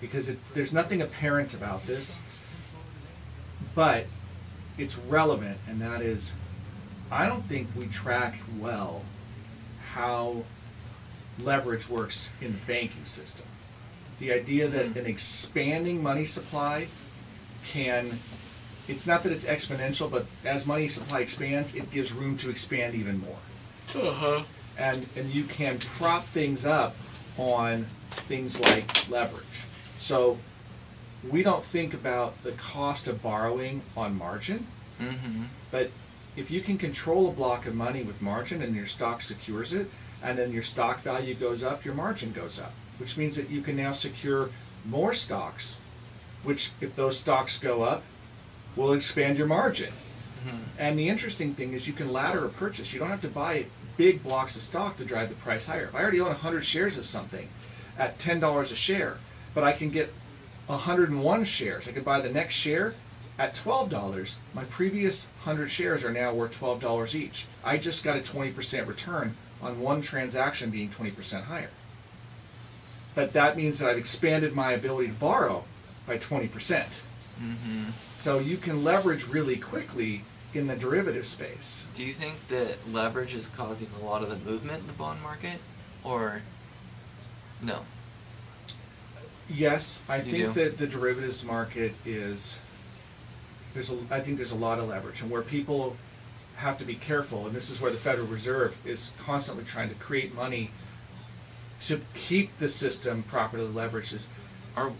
Speaker 1: because there's nothing apparent about this, but it's relevant, and that is, I don't think we track well how leverage works in the banking system. The idea that an expanding money supply it's not that it's exponential, but as money supply expands, it gives room to expand even more.
Speaker 3: Uh-huh.
Speaker 1: And you can prop things up on things like leverage. So we don't think about the cost of borrowing on margin,
Speaker 3: Mm-hmm.
Speaker 1: but if you can control a block of money with margin and your stock secures it, and then your stock value goes up, your margin goes up, which means that you can now secure more stocks, which if those stocks go up, will expand your margin.
Speaker 3: Mm-hmm.
Speaker 1: And the interesting thing is you can ladder a purchase. You don't have to buy big blocks of stock to drive the price higher. If I already own 100 shares of something at $10 a share, but I can get 101 shares, I could buy the next share at $12. My previous 100 shares are now worth $12 each. I just got a 20% return on one transaction being 20% higher. But that means that I've expanded my ability to borrow by 20%.
Speaker 3: Mm-hmm.
Speaker 1: So you can leverage really quickly in the derivative space.
Speaker 3: Do you think that leverage is causing a lot of the movement in the bond market, or no?
Speaker 1: Yes, I
Speaker 3: You
Speaker 1: think
Speaker 3: do?
Speaker 1: that the derivatives market I think there's a lot of leverage, and where people have to be careful, and this is where the Federal Reserve is constantly trying to create money to keep the system properly leveraged, is
Speaker 3: Or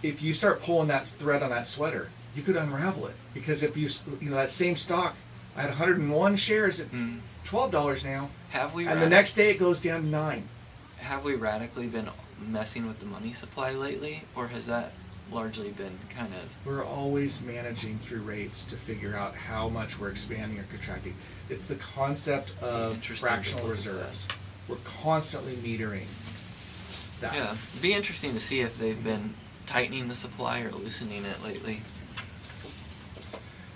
Speaker 1: if you start pulling that thread on that sweater, you could unravel it. Because if that same stock, I had 101 shares at $12 now,
Speaker 3: have we
Speaker 1: and the next day it goes down to $9.
Speaker 3: have we radically been messing with the money supply lately, or has that largely been kind of?
Speaker 1: We're always managing through rates to figure out how much we're expanding or contracting. It's the concept of
Speaker 3: Interesting to
Speaker 1: fractional
Speaker 3: look at
Speaker 1: reserves. We're constantly metering that.
Speaker 3: Yeah, it'd be interesting to see if they've been tightening the supply or loosening it lately.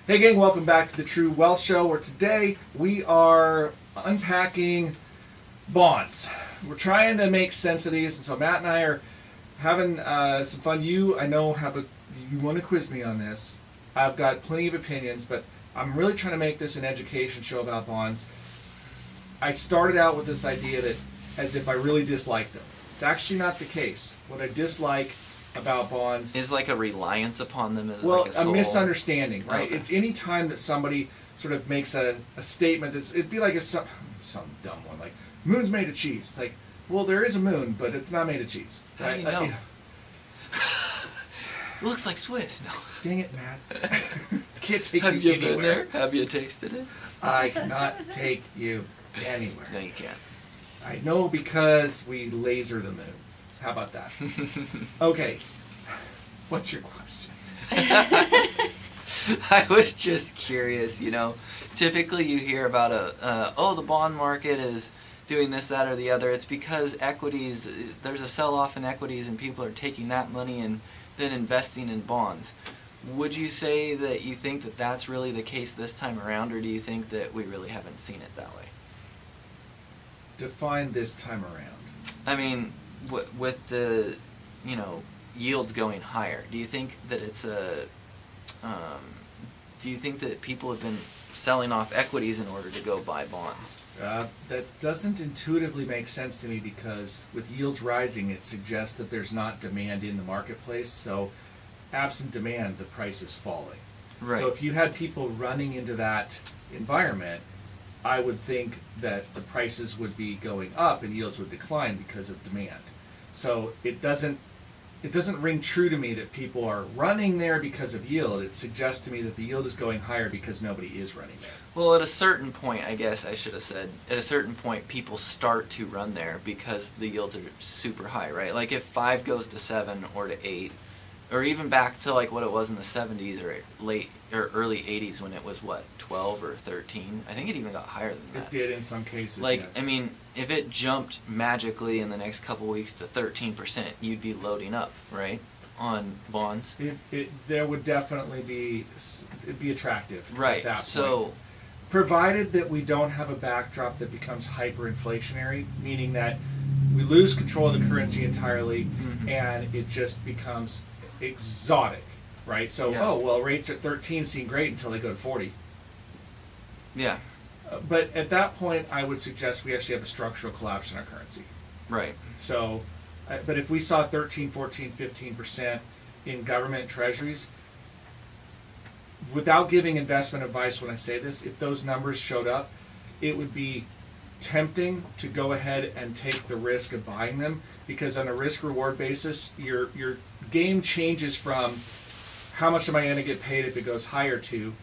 Speaker 1: Hey gang, welcome back to the True Wealth Show, where today we are unpacking bonds. We're trying to make sense of these, and so Matt and I are having some fun. I know, you want to quiz me on this. I've got plenty of opinions, but I'm really trying to make this an education show about bonds. I started out with this idea that as if I really disliked them. It's actually not the case. What I dislike about bonds.
Speaker 3: Is like a reliance upon them as
Speaker 1: Well,
Speaker 3: like a soul?
Speaker 1: misunderstanding, right?
Speaker 3: Okay.
Speaker 1: It's any time that somebody sort of makes a statement it'd be like if some dumb one, like, moon's made of cheese. It's like, well, there is a moon, but it's not made of cheese.
Speaker 3: How do
Speaker 1: right?
Speaker 3: you know? Looks like Swiss. No.
Speaker 1: Dang it, Matt. I can't take
Speaker 3: Have
Speaker 1: you
Speaker 3: you been
Speaker 1: anywhere.
Speaker 3: there? Have you tasted it?
Speaker 1: I cannot take you anywhere.
Speaker 3: No, you can't.
Speaker 1: I know because we laser the moon. How about that? Okay. What's your question?
Speaker 3: I was just curious, you know. Typically you hear about the bond market is doing this, that, or the other. It's because equities, there's a sell-off in equities and people are taking that money and then investing in bonds. Would you say that you think that that's really the case this time around, or do you think that we really haven't seen it that way?
Speaker 1: Define this time around.
Speaker 3: I mean, with the, yields going higher, do you think that it's do you think that people have been selling off equities in order to go buy bonds?
Speaker 1: That doesn't intuitively make sense to me because with yields rising, it suggests that there's not demand in the marketplace. So, absent demand, the price is falling.
Speaker 3: Right.
Speaker 1: So if you had people running into that environment, I would think that the prices would be going up and yields would decline because of demand. So it doesn't ring true to me that people are running there because of yield. It suggests to me that the yield is going higher because nobody is running there.
Speaker 3: Well, at a certain point, I guess I should have said, at a certain point, people start to run there because the yields are super high, right? Like if 5 goes to 7 or to 8, or even back to like what it was in the 70s or late or early 80s when it was 12 or 13. I think it even got higher than that.
Speaker 1: It did in some cases.
Speaker 3: Like,
Speaker 1: yes.
Speaker 3: I mean, if it jumped magically in the next couple weeks to 13%, you'd be loading up, right, on bonds.
Speaker 1: There would definitely be, it'd be attractive
Speaker 3: Right.
Speaker 1: at that point.
Speaker 3: So,
Speaker 1: Provided that we don't have a backdrop that becomes hyperinflationary, meaning that we lose control of the currency entirely and it just becomes exotic, right? So,
Speaker 3: Yeah.
Speaker 1: Rates at 13 seem great until they go to 40.
Speaker 3: yeah,
Speaker 1: But at that point, I would suggest we actually have a structural collapse in our currency.
Speaker 3: right.
Speaker 1: So, but if we saw 13, 14, 15% in government treasuries, without giving investment advice when I say this, if those numbers showed up, it would be tempting to go ahead and take the risk of buying them because on a risk reward basis, your game changes from how much am I going to get paid if it goes higher to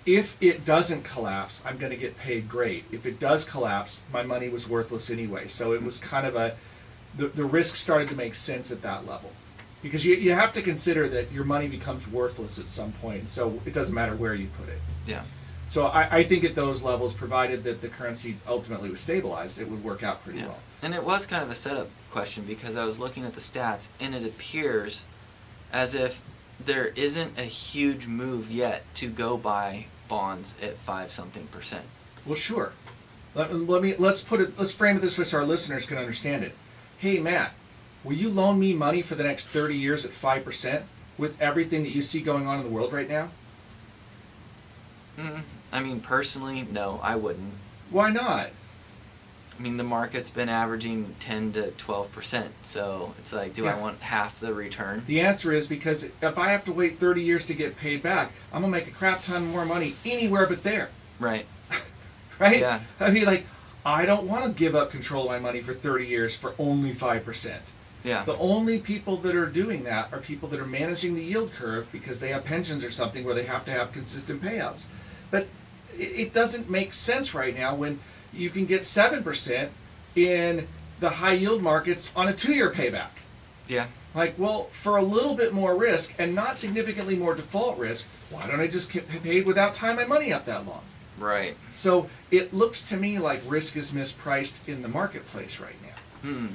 Speaker 1: if it doesn't collapse, I'm going to get paid great. If it does collapse, my money was worthless anyway. So it was kind of the risk started to make sense at that level. Because you have to consider that your money becomes worthless at some point, so it doesn't matter where you put it.
Speaker 3: Yeah.
Speaker 1: So I think at those levels, provided that the currency ultimately was stabilized, it would work out pretty well.
Speaker 3: And it was kind of a setup question because I was looking at the stats and it appears as if there isn't a huge move yet to go buy bonds at 5-something%.
Speaker 1: Well, sure. Let's frame it this way so our listeners can understand it. Hey, Matt, will you loan me money for the next 30 years at 5% with everything that you see going on in the world right now?
Speaker 3: I mean, personally, no, I wouldn't.
Speaker 1: Why not?
Speaker 3: I mean, the market's been averaging 10 to 12%, so it's like, do I want half the return?
Speaker 1: The answer is because if I have to wait 30 years to get paid back, I'm going to make a crap ton more money anywhere but there.
Speaker 3: Right.
Speaker 1: Right?
Speaker 3: Yeah.
Speaker 1: I mean, like, I don't want to give up control of my money for 30 years for only 5%.
Speaker 3: Yeah.
Speaker 1: The only people that are doing that are people that are managing the yield curve because they have pensions or something where they have to have consistent payouts. But it doesn't make sense right now when you can get 7% in the high yield markets on a 2-year payback.
Speaker 3: Yeah.
Speaker 1: Like, well, for a little bit more risk and not significantly more default risk, why don't I just get paid without tying my money up that long?
Speaker 3: Right.
Speaker 1: So it looks to me like risk is mispriced in the marketplace right now.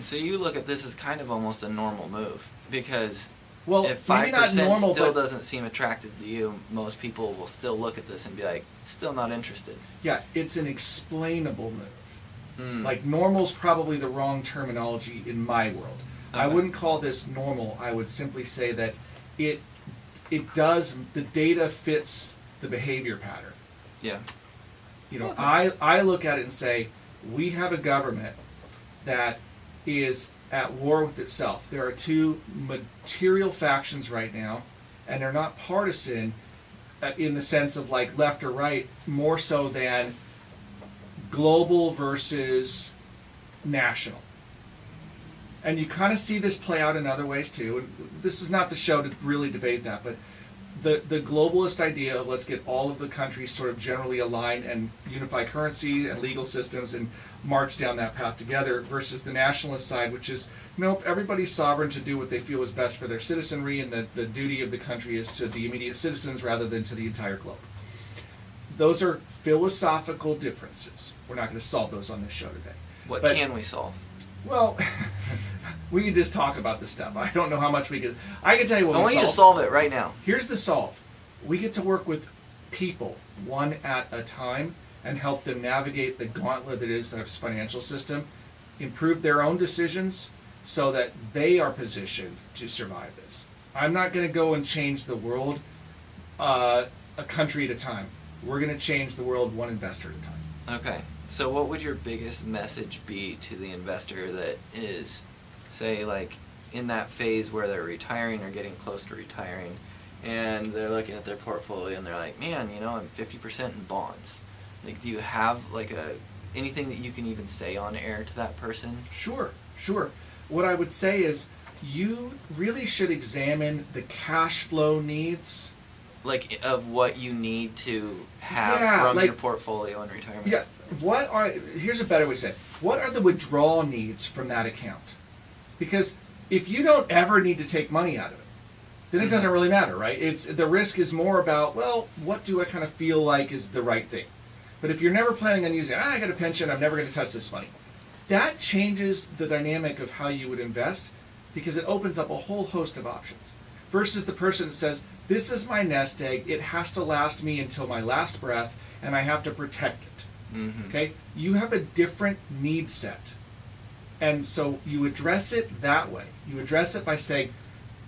Speaker 3: So you look at this as kind of almost a normal move because
Speaker 1: Well,
Speaker 3: if
Speaker 1: maybe
Speaker 3: 5%
Speaker 1: not normal,
Speaker 3: still
Speaker 1: but
Speaker 3: doesn't seem attractive to you, most people will still look at this and be like, still not interested.
Speaker 1: yeah, it's an explainable move.
Speaker 3: Mm.
Speaker 1: Like normal's probably the wrong terminology in my world. I
Speaker 3: Okay.
Speaker 1: wouldn't call this normal. I would simply say that it does, the data fits the behavior pattern.
Speaker 3: Yeah.
Speaker 1: You know,
Speaker 3: Okay.
Speaker 1: I look at it and say, we have a government that is at war with itself. There are two material factions right now, and they're not partisan in the sense of like left or right, more so than global versus national. And you kind of see this play out in other ways too. And this is not the show to really debate that, but the globalist idea of let's get all of the countries sort of generally aligned and unify currency and legal systems and march down that path together versus the nationalist side, which is, nope, everybody's sovereign to do what they feel is best for their citizenry, and the duty of the country is to the immediate citizens rather than to the entire globe. Those are philosophical differences. We're not going to solve those on this show today.
Speaker 3: What
Speaker 1: But-
Speaker 3: can we solve?
Speaker 1: Well, we can just talk about this stuff. I don't know how much we can. I can tell you what
Speaker 3: I
Speaker 1: we
Speaker 3: want you to
Speaker 1: solve.
Speaker 3: solve it right now.
Speaker 1: Here's the solve. We get to work with people one at a time and help them navigate the gauntlet that is their financial system, improve their own decisions so that they are positioned to survive this. I'm not going to go and change the world a country at a time. We're going to change the world one investor at a time.
Speaker 3: Okay. So what would your biggest message be to the investor that is, say, like in that phase where they're retiring or getting close to retiring, and they're looking at their portfolio and they're like, man, you know, I'm 50% in bonds. Like, do you have like anything that you can even say on air to that person?
Speaker 1: Sure. What I would say is you really should examine the cash flow needs.
Speaker 3: Like, of what you need to have
Speaker 1: Yeah,
Speaker 3: from
Speaker 1: like-
Speaker 3: your portfolio in retirement?
Speaker 1: Yeah. Here's a better way to say it. What are the withdrawal needs from that account? Because if you don't ever need to take money out of it, then it
Speaker 3: Mhm.
Speaker 1: doesn't really matter, right? The risk is more about, well, what do I kind of feel like is the right thing? But if you're never planning on using, I got a pension, I'm never going to touch this money. That changes the dynamic of how you would invest because it opens up a whole host of options. Versus the person that says, this is my nest egg, it has to last me until my last breath, and I have to protect it.
Speaker 3: Mm-hmm.
Speaker 1: Okay? You have a different need set. And so you address it that way. You address it by saying,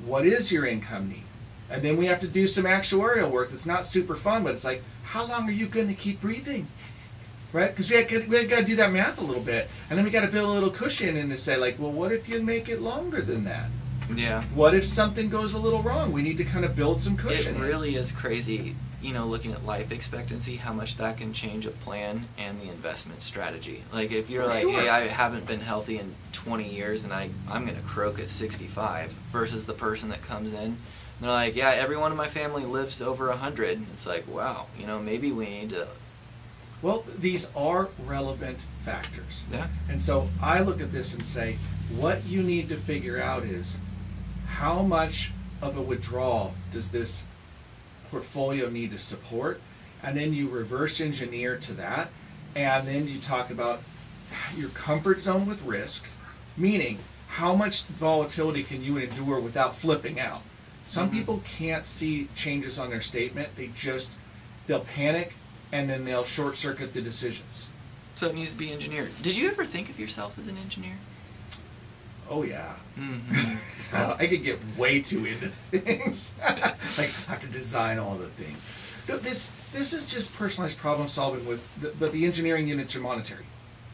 Speaker 1: what is your income need? And then we have to do some actuarial work that's not super fun, but it's like, how long are you going to keep breathing? Right? Because we got to do that math a little bit. And then we got to build a little cushion and to say, like, well, what if you make it longer than that?
Speaker 3: Yeah.
Speaker 1: What if something goes a little wrong? We need to kind of build some cushion.
Speaker 3: It
Speaker 1: in.
Speaker 3: really is crazy, you know, looking at life expectancy, how much that can change a plan and the investment strategy. Like, if you're
Speaker 1: For
Speaker 3: like,
Speaker 1: sure.
Speaker 3: hey, I haven't been healthy in 20 years and I'm going to croak at 65, versus the person that comes in and they're like, yeah, everyone in my family lives over 100. It's like, wow, you know, maybe we need to.
Speaker 1: Well, these are relevant factors.
Speaker 3: Yeah.
Speaker 1: And so I look at this and say, what you need to figure out is how much of a withdrawal does this portfolio need to support? And then you reverse engineer to that. And then you talk about your comfort zone with risk, meaning how much volatility can you endure without flipping out? Some
Speaker 3: Mhm.
Speaker 1: people can't see changes on their statement. They'll panic and then they'll short circuit the decisions.
Speaker 3: So it needs to be engineered. Did you ever think of yourself as an engineer?
Speaker 1: Oh yeah.
Speaker 3: Mm-hmm.
Speaker 1: I could get way too into things. Like I have to design all the things. No, this is just personalized problem solving but the engineering units are monetary.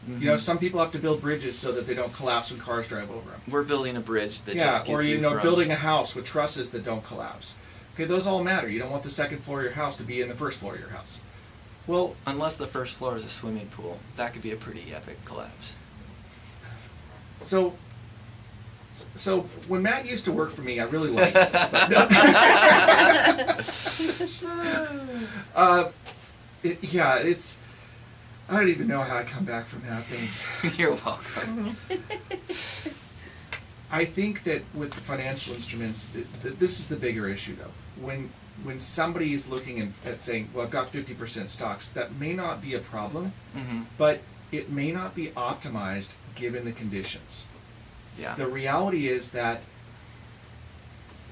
Speaker 1: You know, some people have to build bridges so that they don't collapse when cars drive over them.
Speaker 3: We're building a bridge that
Speaker 1: Yeah,
Speaker 3: just gets
Speaker 1: or
Speaker 3: you
Speaker 1: you know,
Speaker 3: from
Speaker 1: building a house with trusses that don't collapse. Okay, those all matter. You don't want the second floor of your house to be in the first floor of your house. Well,
Speaker 3: Unless the first floor is a swimming pool, that could be a pretty epic collapse.
Speaker 1: so when Matt used to work for me, I really liked it. It's I don't even know how I come back from that. Thanks.
Speaker 3: You're welcome.
Speaker 1: I think that with the financial instruments, this is the bigger issue, though. When somebody is looking at saying, "Well, I've got 50% stocks," that may not be a problem,
Speaker 3: Mm-hmm.
Speaker 1: but it may not be optimized given the conditions.
Speaker 3: Yeah.
Speaker 1: The reality is that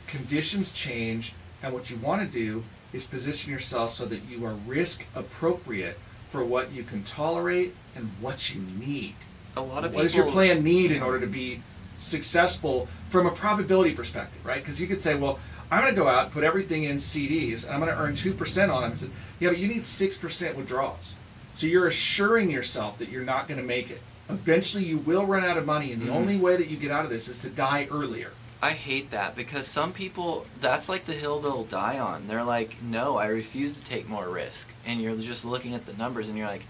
Speaker 1: conditions change, and what you want to do is position yourself so that you are risk appropriate for what you can tolerate and what you need.
Speaker 3: A lot of people.
Speaker 1: What does your plan need in
Speaker 3: Yeah.
Speaker 1: order to be successful from a probability perspective, right? Because you could say, well, I'm going to go out and put everything in CDs, and I'm going to earn 2% on them. I said, yeah, but you need 6% withdrawals. So you're assuring yourself that you're not going to make it. Eventually, you will run out of money, and the only way that you get out of this is to die earlier.
Speaker 3: I hate that because some people, that's like the hill they'll die on. They're like, no, I refuse to take more risk. And you're just looking at the numbers and you're like,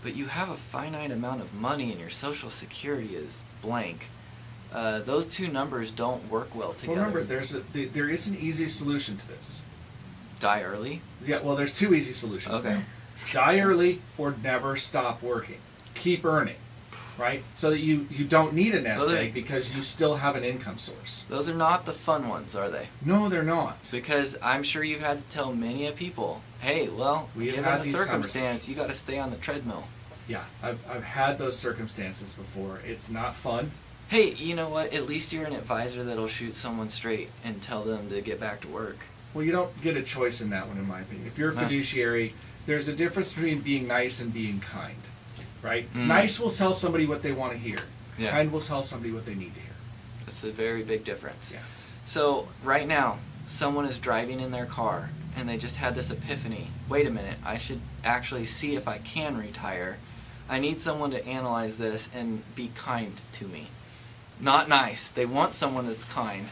Speaker 3: but you have a finite amount of money and your social security is blank. Those two numbers don't work well together.
Speaker 1: Well, remember, there is an easy solution to this.
Speaker 3: Die early?
Speaker 1: Yeah, well, there's two easy solutions.
Speaker 3: Okay.
Speaker 1: Die early or never stop working. Keep earning, right? So that you don't need a nest egg because you still have an income source.
Speaker 3: Those are not the fun ones, are they?
Speaker 1: No, they're not.
Speaker 3: Because I'm sure you've had to tell many a people, hey, well, given the circumstance, you got to stay on the treadmill.
Speaker 1: Yeah, I've had those circumstances before. It's not fun.
Speaker 3: Hey, you know what? At least you're an advisor that'll shoot someone straight and tell them to get back to work.
Speaker 1: Well, you don't get a choice in that one, in my opinion. If you're a fiduciary, there's a difference between being nice and being kind, right? Nice will tell somebody what they want to hear.
Speaker 3: Yeah.
Speaker 1: Kind will tell somebody what they need to hear.
Speaker 3: That's a very big difference.
Speaker 1: Yeah.
Speaker 3: So right now, someone is driving in their car and they just had this epiphany. Wait a minute, I should actually see if I can retire. I need someone to analyze this and be kind to me. Not nice. They want someone that's kind.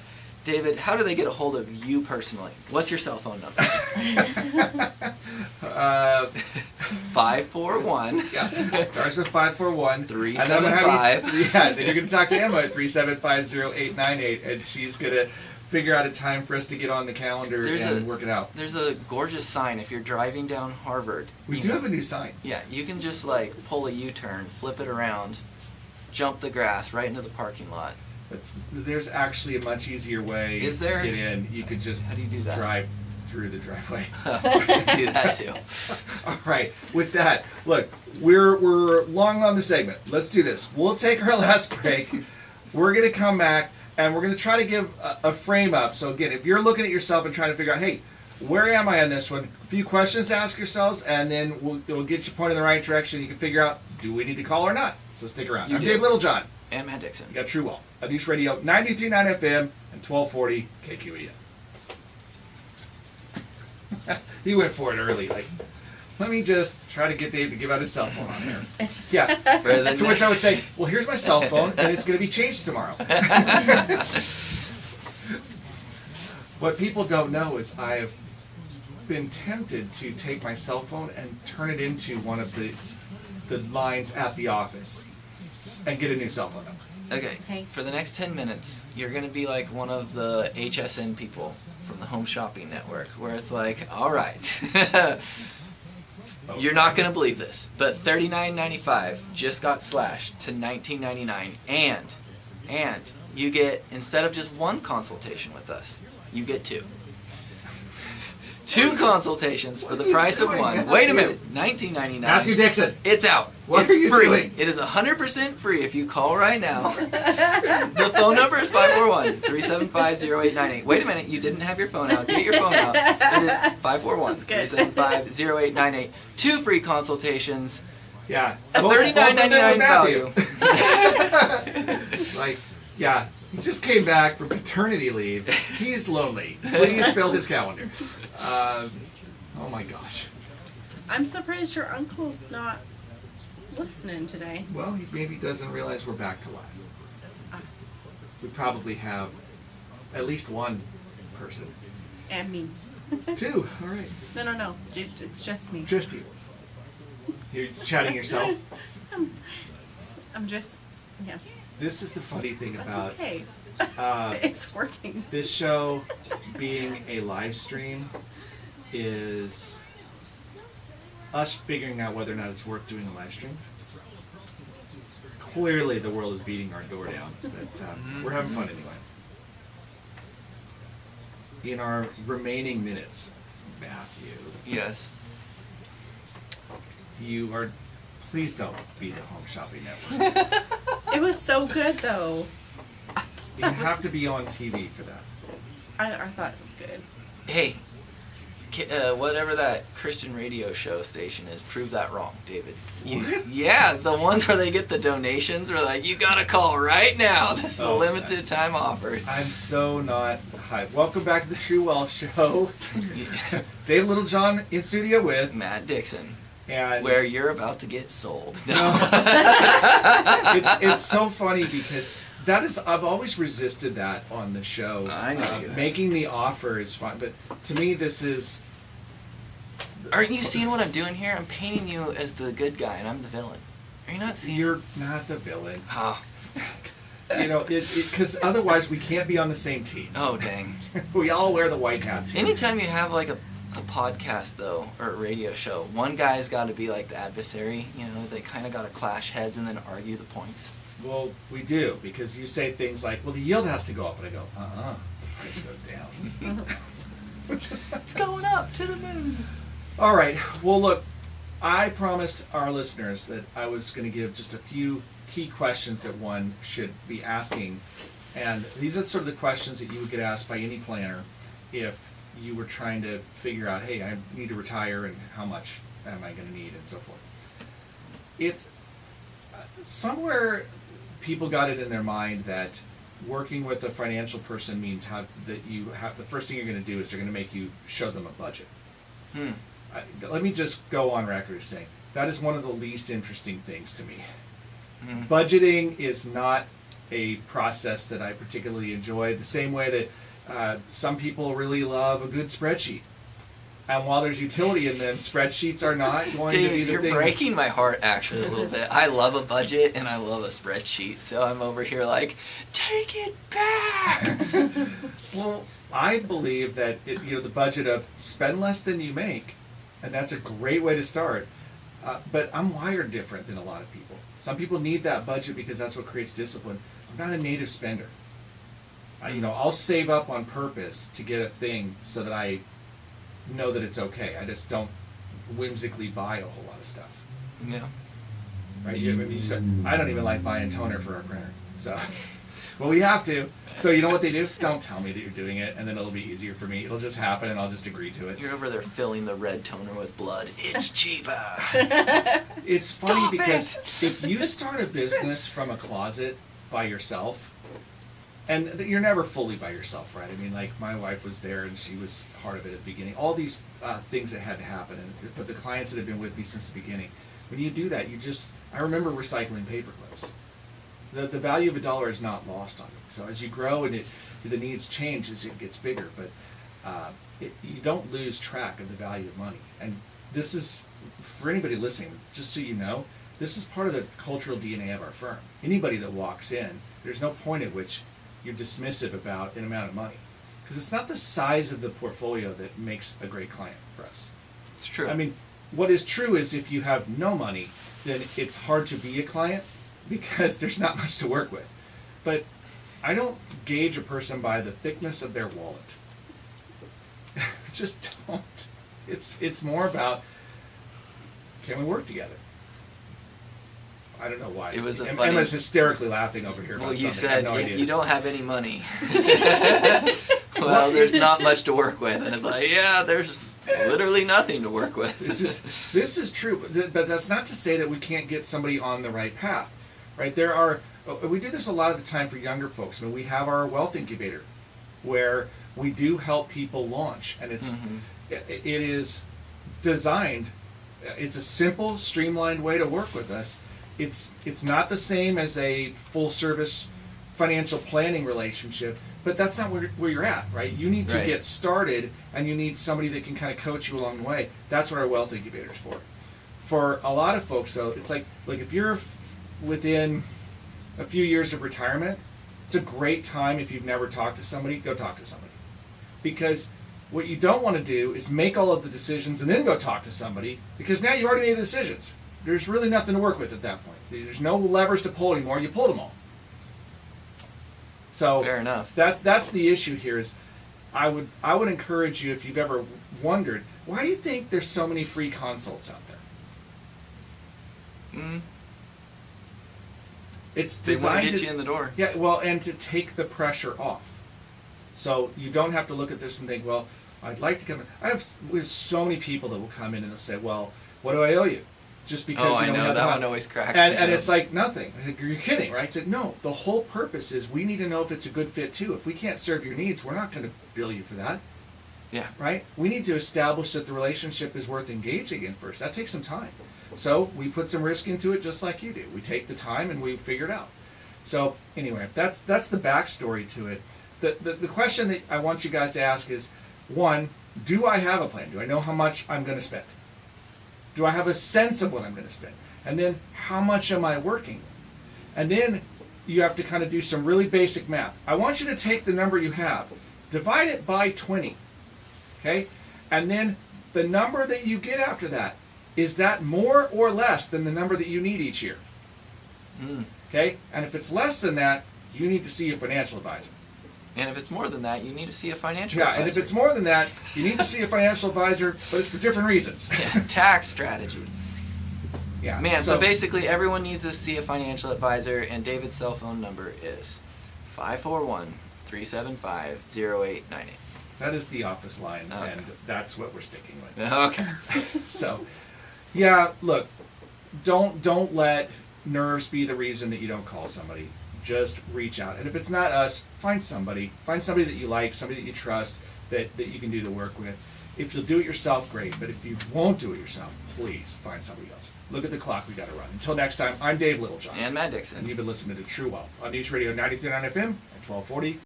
Speaker 3: David, how do they get a hold of you personally? What's your cell phone number? 541.
Speaker 1: Yeah, starts with 541.
Speaker 3: 375.
Speaker 1: Yeah, then you're going to talk to Emma at 3750898, and she's going to figure out a time for us to get on the calendar and work it out.
Speaker 3: There's a gorgeous sign if you're driving down Harvard.
Speaker 1: We do have a new sign.
Speaker 3: Yeah, you can just like pull a U-turn, flip it around, jump the grass right into the parking lot.
Speaker 1: There's actually a much easier way to get in. You could just
Speaker 3: How do you do that?
Speaker 1: drive through the driveway.
Speaker 3: Do that too.
Speaker 1: All right. With that, look, we're long on the segment. Let's do this. We'll take our last break. We're going to come back and we're going to try to give a frame up. So again, if you're looking at yourself and trying to figure out, hey, where am I on this one? A few questions to ask yourselves, and then we'll get you pointed in the right direction. You can figure out, do we need to call or not? So stick around. I'm Dave Littlejohn.
Speaker 3: And Matt Dixon.
Speaker 1: You got True Wealth. News Radio 93.9 FM and 1240 KQEN. He went for it early. Like, let me just try to get Dave to give out his cell phone on here. Yeah. To which I would say, well, here's my cell phone, and it's going to be changed tomorrow. What people don't know is I've been tempted to take my cell phone and turn it into one of the lines at the office and get a new cell phone number.
Speaker 3: Okay, for the next 10 minutes, you're going to be like one of the HSN people from the Home Shopping Network, where it's like, all right, you're not going to believe this, but $39.95 just got slashed to $19.99, and you get, instead of just one consultation with us, you get two. Two consultations for the price of one. Wait a minute, $19.99.
Speaker 1: Matthew Dixon.
Speaker 3: It's out.
Speaker 1: What
Speaker 3: it's
Speaker 1: are you
Speaker 3: free.
Speaker 1: doing?
Speaker 3: It is 100% free if you call right now. The phone number is 541-375-0898. Wait a minute, you didn't have your phone out. Get your phone out. It is 541-375-0898. Two free consultations.
Speaker 1: Yeah.
Speaker 3: A $39.99 value.
Speaker 1: Like, yeah. He just came back from paternity leave. He's lonely. Please fill his calendar. Oh my gosh.
Speaker 2: I'm surprised your uncle's not listening today.
Speaker 1: Well, he maybe doesn't realize we're back to live. We probably have at least one person.
Speaker 2: And me.
Speaker 1: Two. All right.
Speaker 2: No. It's just me.
Speaker 1: Just you. You're chatting yourself.
Speaker 2: I'm just, yeah.
Speaker 1: This is the funny thing
Speaker 2: That's
Speaker 1: about
Speaker 2: okay. It's working.
Speaker 1: this show being a live stream is us figuring out whether or not it's worth doing a live stream. Clearly the world is beating our door down, but we're having fun anyway. In our remaining minutes, Matthew,
Speaker 3: Yes.
Speaker 1: you are, please don't be the Home Shopping Network.
Speaker 2: It was so good, though.
Speaker 1: You have to be on TV for that.
Speaker 2: I thought it was good.
Speaker 3: Hey, whatever that Christian radio show station is, prove that wrong, David. Yeah, the ones where they get the donations are like, you gotta call right now. This is a limited time offer.
Speaker 1: I'm so not hyped. Welcome back to the True Wealth Show. Dave Littlejohn in studio with
Speaker 3: Matt Dixon.
Speaker 1: And
Speaker 3: Where you're about to get sold.
Speaker 1: it's so funny because I've always resisted that on the show.
Speaker 3: I know you have.
Speaker 1: Making the offer is fun, but to me this is.
Speaker 3: Aren't you seeing what I'm doing here? I'm painting you as the good guy, and I'm the villain. Are you not seeing?
Speaker 1: You're not the villain.
Speaker 3: Oh,
Speaker 1: You know, because otherwise we can't be on the same team.
Speaker 3: oh dang.
Speaker 1: We all wear the white hats here.
Speaker 3: Anytime you have like a podcast though, or a radio show, one guy's got to be like the adversary. You know, they kind of got to clash heads and then argue the points.
Speaker 1: Well, we do, because you say things like, well, the yield has to go up, and I go, the price goes down.
Speaker 3: It's going up to the moon.
Speaker 1: All right. Well, look, I promised our listeners that I was going to give just a few key questions that one should be asking. And these are sort of the questions that you would get asked by any planner if you were trying to figure out, hey, I need to retire and how much am I going to need and so forth. It's somewhere people got it in their mind that working with a financial person means the first thing you're going to do is they're going to make you show them a budget. Let me just go on record as saying that is one of the least interesting things to me. Budgeting is not a process that I particularly enjoy, the same way that some people really love a good spreadsheet. And while there's utility in them, spreadsheets are not going to be
Speaker 3: Dude,
Speaker 1: the
Speaker 3: you're
Speaker 1: thing.
Speaker 3: breaking my heart actually a little bit. I love a budget and I love a spreadsheet, so I'm over here like, take it back.
Speaker 1: Well, I believe that the budget of spend less than you make, and that's a great way to start. But I'm wired different than a lot of people. Some people need that budget because that's what creates discipline. I'm not a native spender. I'll save up on purpose to get a thing so that I know that it's okay. I just don't whimsically buy a whole lot of stuff.
Speaker 3: Yeah.
Speaker 1: Right? You said I don't even like buying toner for our printer. So, well, we have to. So you know what they do? Don't tell me that you're doing it, and then it'll be easier for me. It'll just happen, and I'll just agree to it.
Speaker 3: You're over there filling the red toner with blood. It's cheaper.
Speaker 1: It's funny
Speaker 3: Stop
Speaker 1: because
Speaker 3: it!
Speaker 1: if you start a business from a closet by yourself, and you're never fully by yourself, right? I mean, like my wife was there and she was part of it at the beginning. All these things that had to happen, but the clients that have been with me since the beginning. When you do that, I remember recycling paper clips. The value of a dollar is not lost on me. So as you grow and the needs change as it gets bigger, but you don't lose track of the value of money. And this is, for anybody listening, just so you know, this is part of the cultural DNA of our firm. Anybody that walks in, there's no point at which you're dismissive about an amount of money. Because it's not the size of the portfolio that makes a great client for us.
Speaker 3: It's true.
Speaker 1: I mean, what is true is if you have no money, then it's hard to be a client because there's not much to work with. But I don't gauge a person by the thickness of their wallet. Just don't. It's more about, can we work together? I don't know why.
Speaker 3: It was a funny-
Speaker 1: Emma's hysterically laughing over here about
Speaker 3: Well, you
Speaker 1: something. I have
Speaker 3: said
Speaker 1: no
Speaker 3: if
Speaker 1: idea.
Speaker 3: you don't have any money, well, there's not much to work with, and it's like, yeah, there's literally nothing to work with.
Speaker 1: This is true, but that's not to say that we can't get somebody on the right path, right? We do this a lot of the time for younger folks. I mean, we have our wealth incubator, where we do help people launch, and it is designed. It's a simple, streamlined way to work with us. It's not the same as a full service financial planning relationship, but that's not where you're at, right? You need to
Speaker 3: Right.
Speaker 1: get started, and you need somebody that can kind of coach you along the way. That's what our wealth incubator is for. For a lot of folks, though, it's like if you're within a few years of retirement, it's a great time. If you've never talked to somebody, go talk to somebody, because what you don't want to do is make all of the decisions and then go talk to somebody, because now you've already made the decisions. There's really nothing to work with at that point. There's no levers to pull anymore. You pulled them all. So
Speaker 3: Fair enough.
Speaker 1: That's the issue here. Is I would encourage you, if you've ever wondered, why do you think there's so many free consults out there? It's
Speaker 3: They want
Speaker 1: designed
Speaker 3: to get you in the door.
Speaker 1: Yeah, well, and to take the pressure off. So you don't have to look at this and think, well, I'd like to come in. We have so many people that will come in and they'll say, well, what do I owe you? Just because
Speaker 3: Oh,
Speaker 1: you
Speaker 3: I
Speaker 1: don't
Speaker 3: know,
Speaker 1: have
Speaker 3: that
Speaker 1: the
Speaker 3: one
Speaker 1: money.
Speaker 3: always cracks
Speaker 1: And
Speaker 3: me up.
Speaker 1: it's like nothing. You're kidding, right? I said, no, the whole purpose is we need to know if it's a good fit too. If we can't serve your needs, we're not going to bill you for that.
Speaker 3: Yeah.
Speaker 1: Right? We need to establish that the relationship is worth engaging in first. That takes some time. So we put some risk into it just like you do. We take the time and we figure it out. So anyway, that's the backstory to it. The question that I want you guys to ask is, one, do I have a plan? Do I know how much I'm going to spend? Do I have a sense of what I'm going to spend? And then how much am I working? And then you have to kind of do some really basic math. I want you to take the number you have, divide it by 20, okay? And then the number that you get after that, is that more or less than the number that you need each year? Okay? And if it's less than that, you need to see a financial advisor.
Speaker 3: And if it's more than that, you need to see a financial
Speaker 1: Yeah,
Speaker 3: advisor.
Speaker 1: and if it's more than that, you need to see a financial advisor, but it's for different reasons.
Speaker 3: Yeah, tax strategy.
Speaker 1: Yeah.
Speaker 3: Man, so basically everyone needs to see a financial advisor, and David's cell phone number is 541-375-0898.
Speaker 1: That is the office line,
Speaker 3: Okay.
Speaker 1: and that's what we're sticking with.
Speaker 3: Okay.
Speaker 1: So, yeah, look, don't let nerves be the reason that you don't call somebody. Just reach out. And if it's not us, find somebody. Find somebody that you like, somebody that you trust, that you can do the work with. If you'll do it yourself, great. But if you won't do it yourself, please find somebody else. Look at the clock, we got to run. Until next time, I'm Dave Littlejohn.
Speaker 3: And Matt Dixon.
Speaker 1: And you've been listening to True Wealth on News Radio 93.9 FM at 1240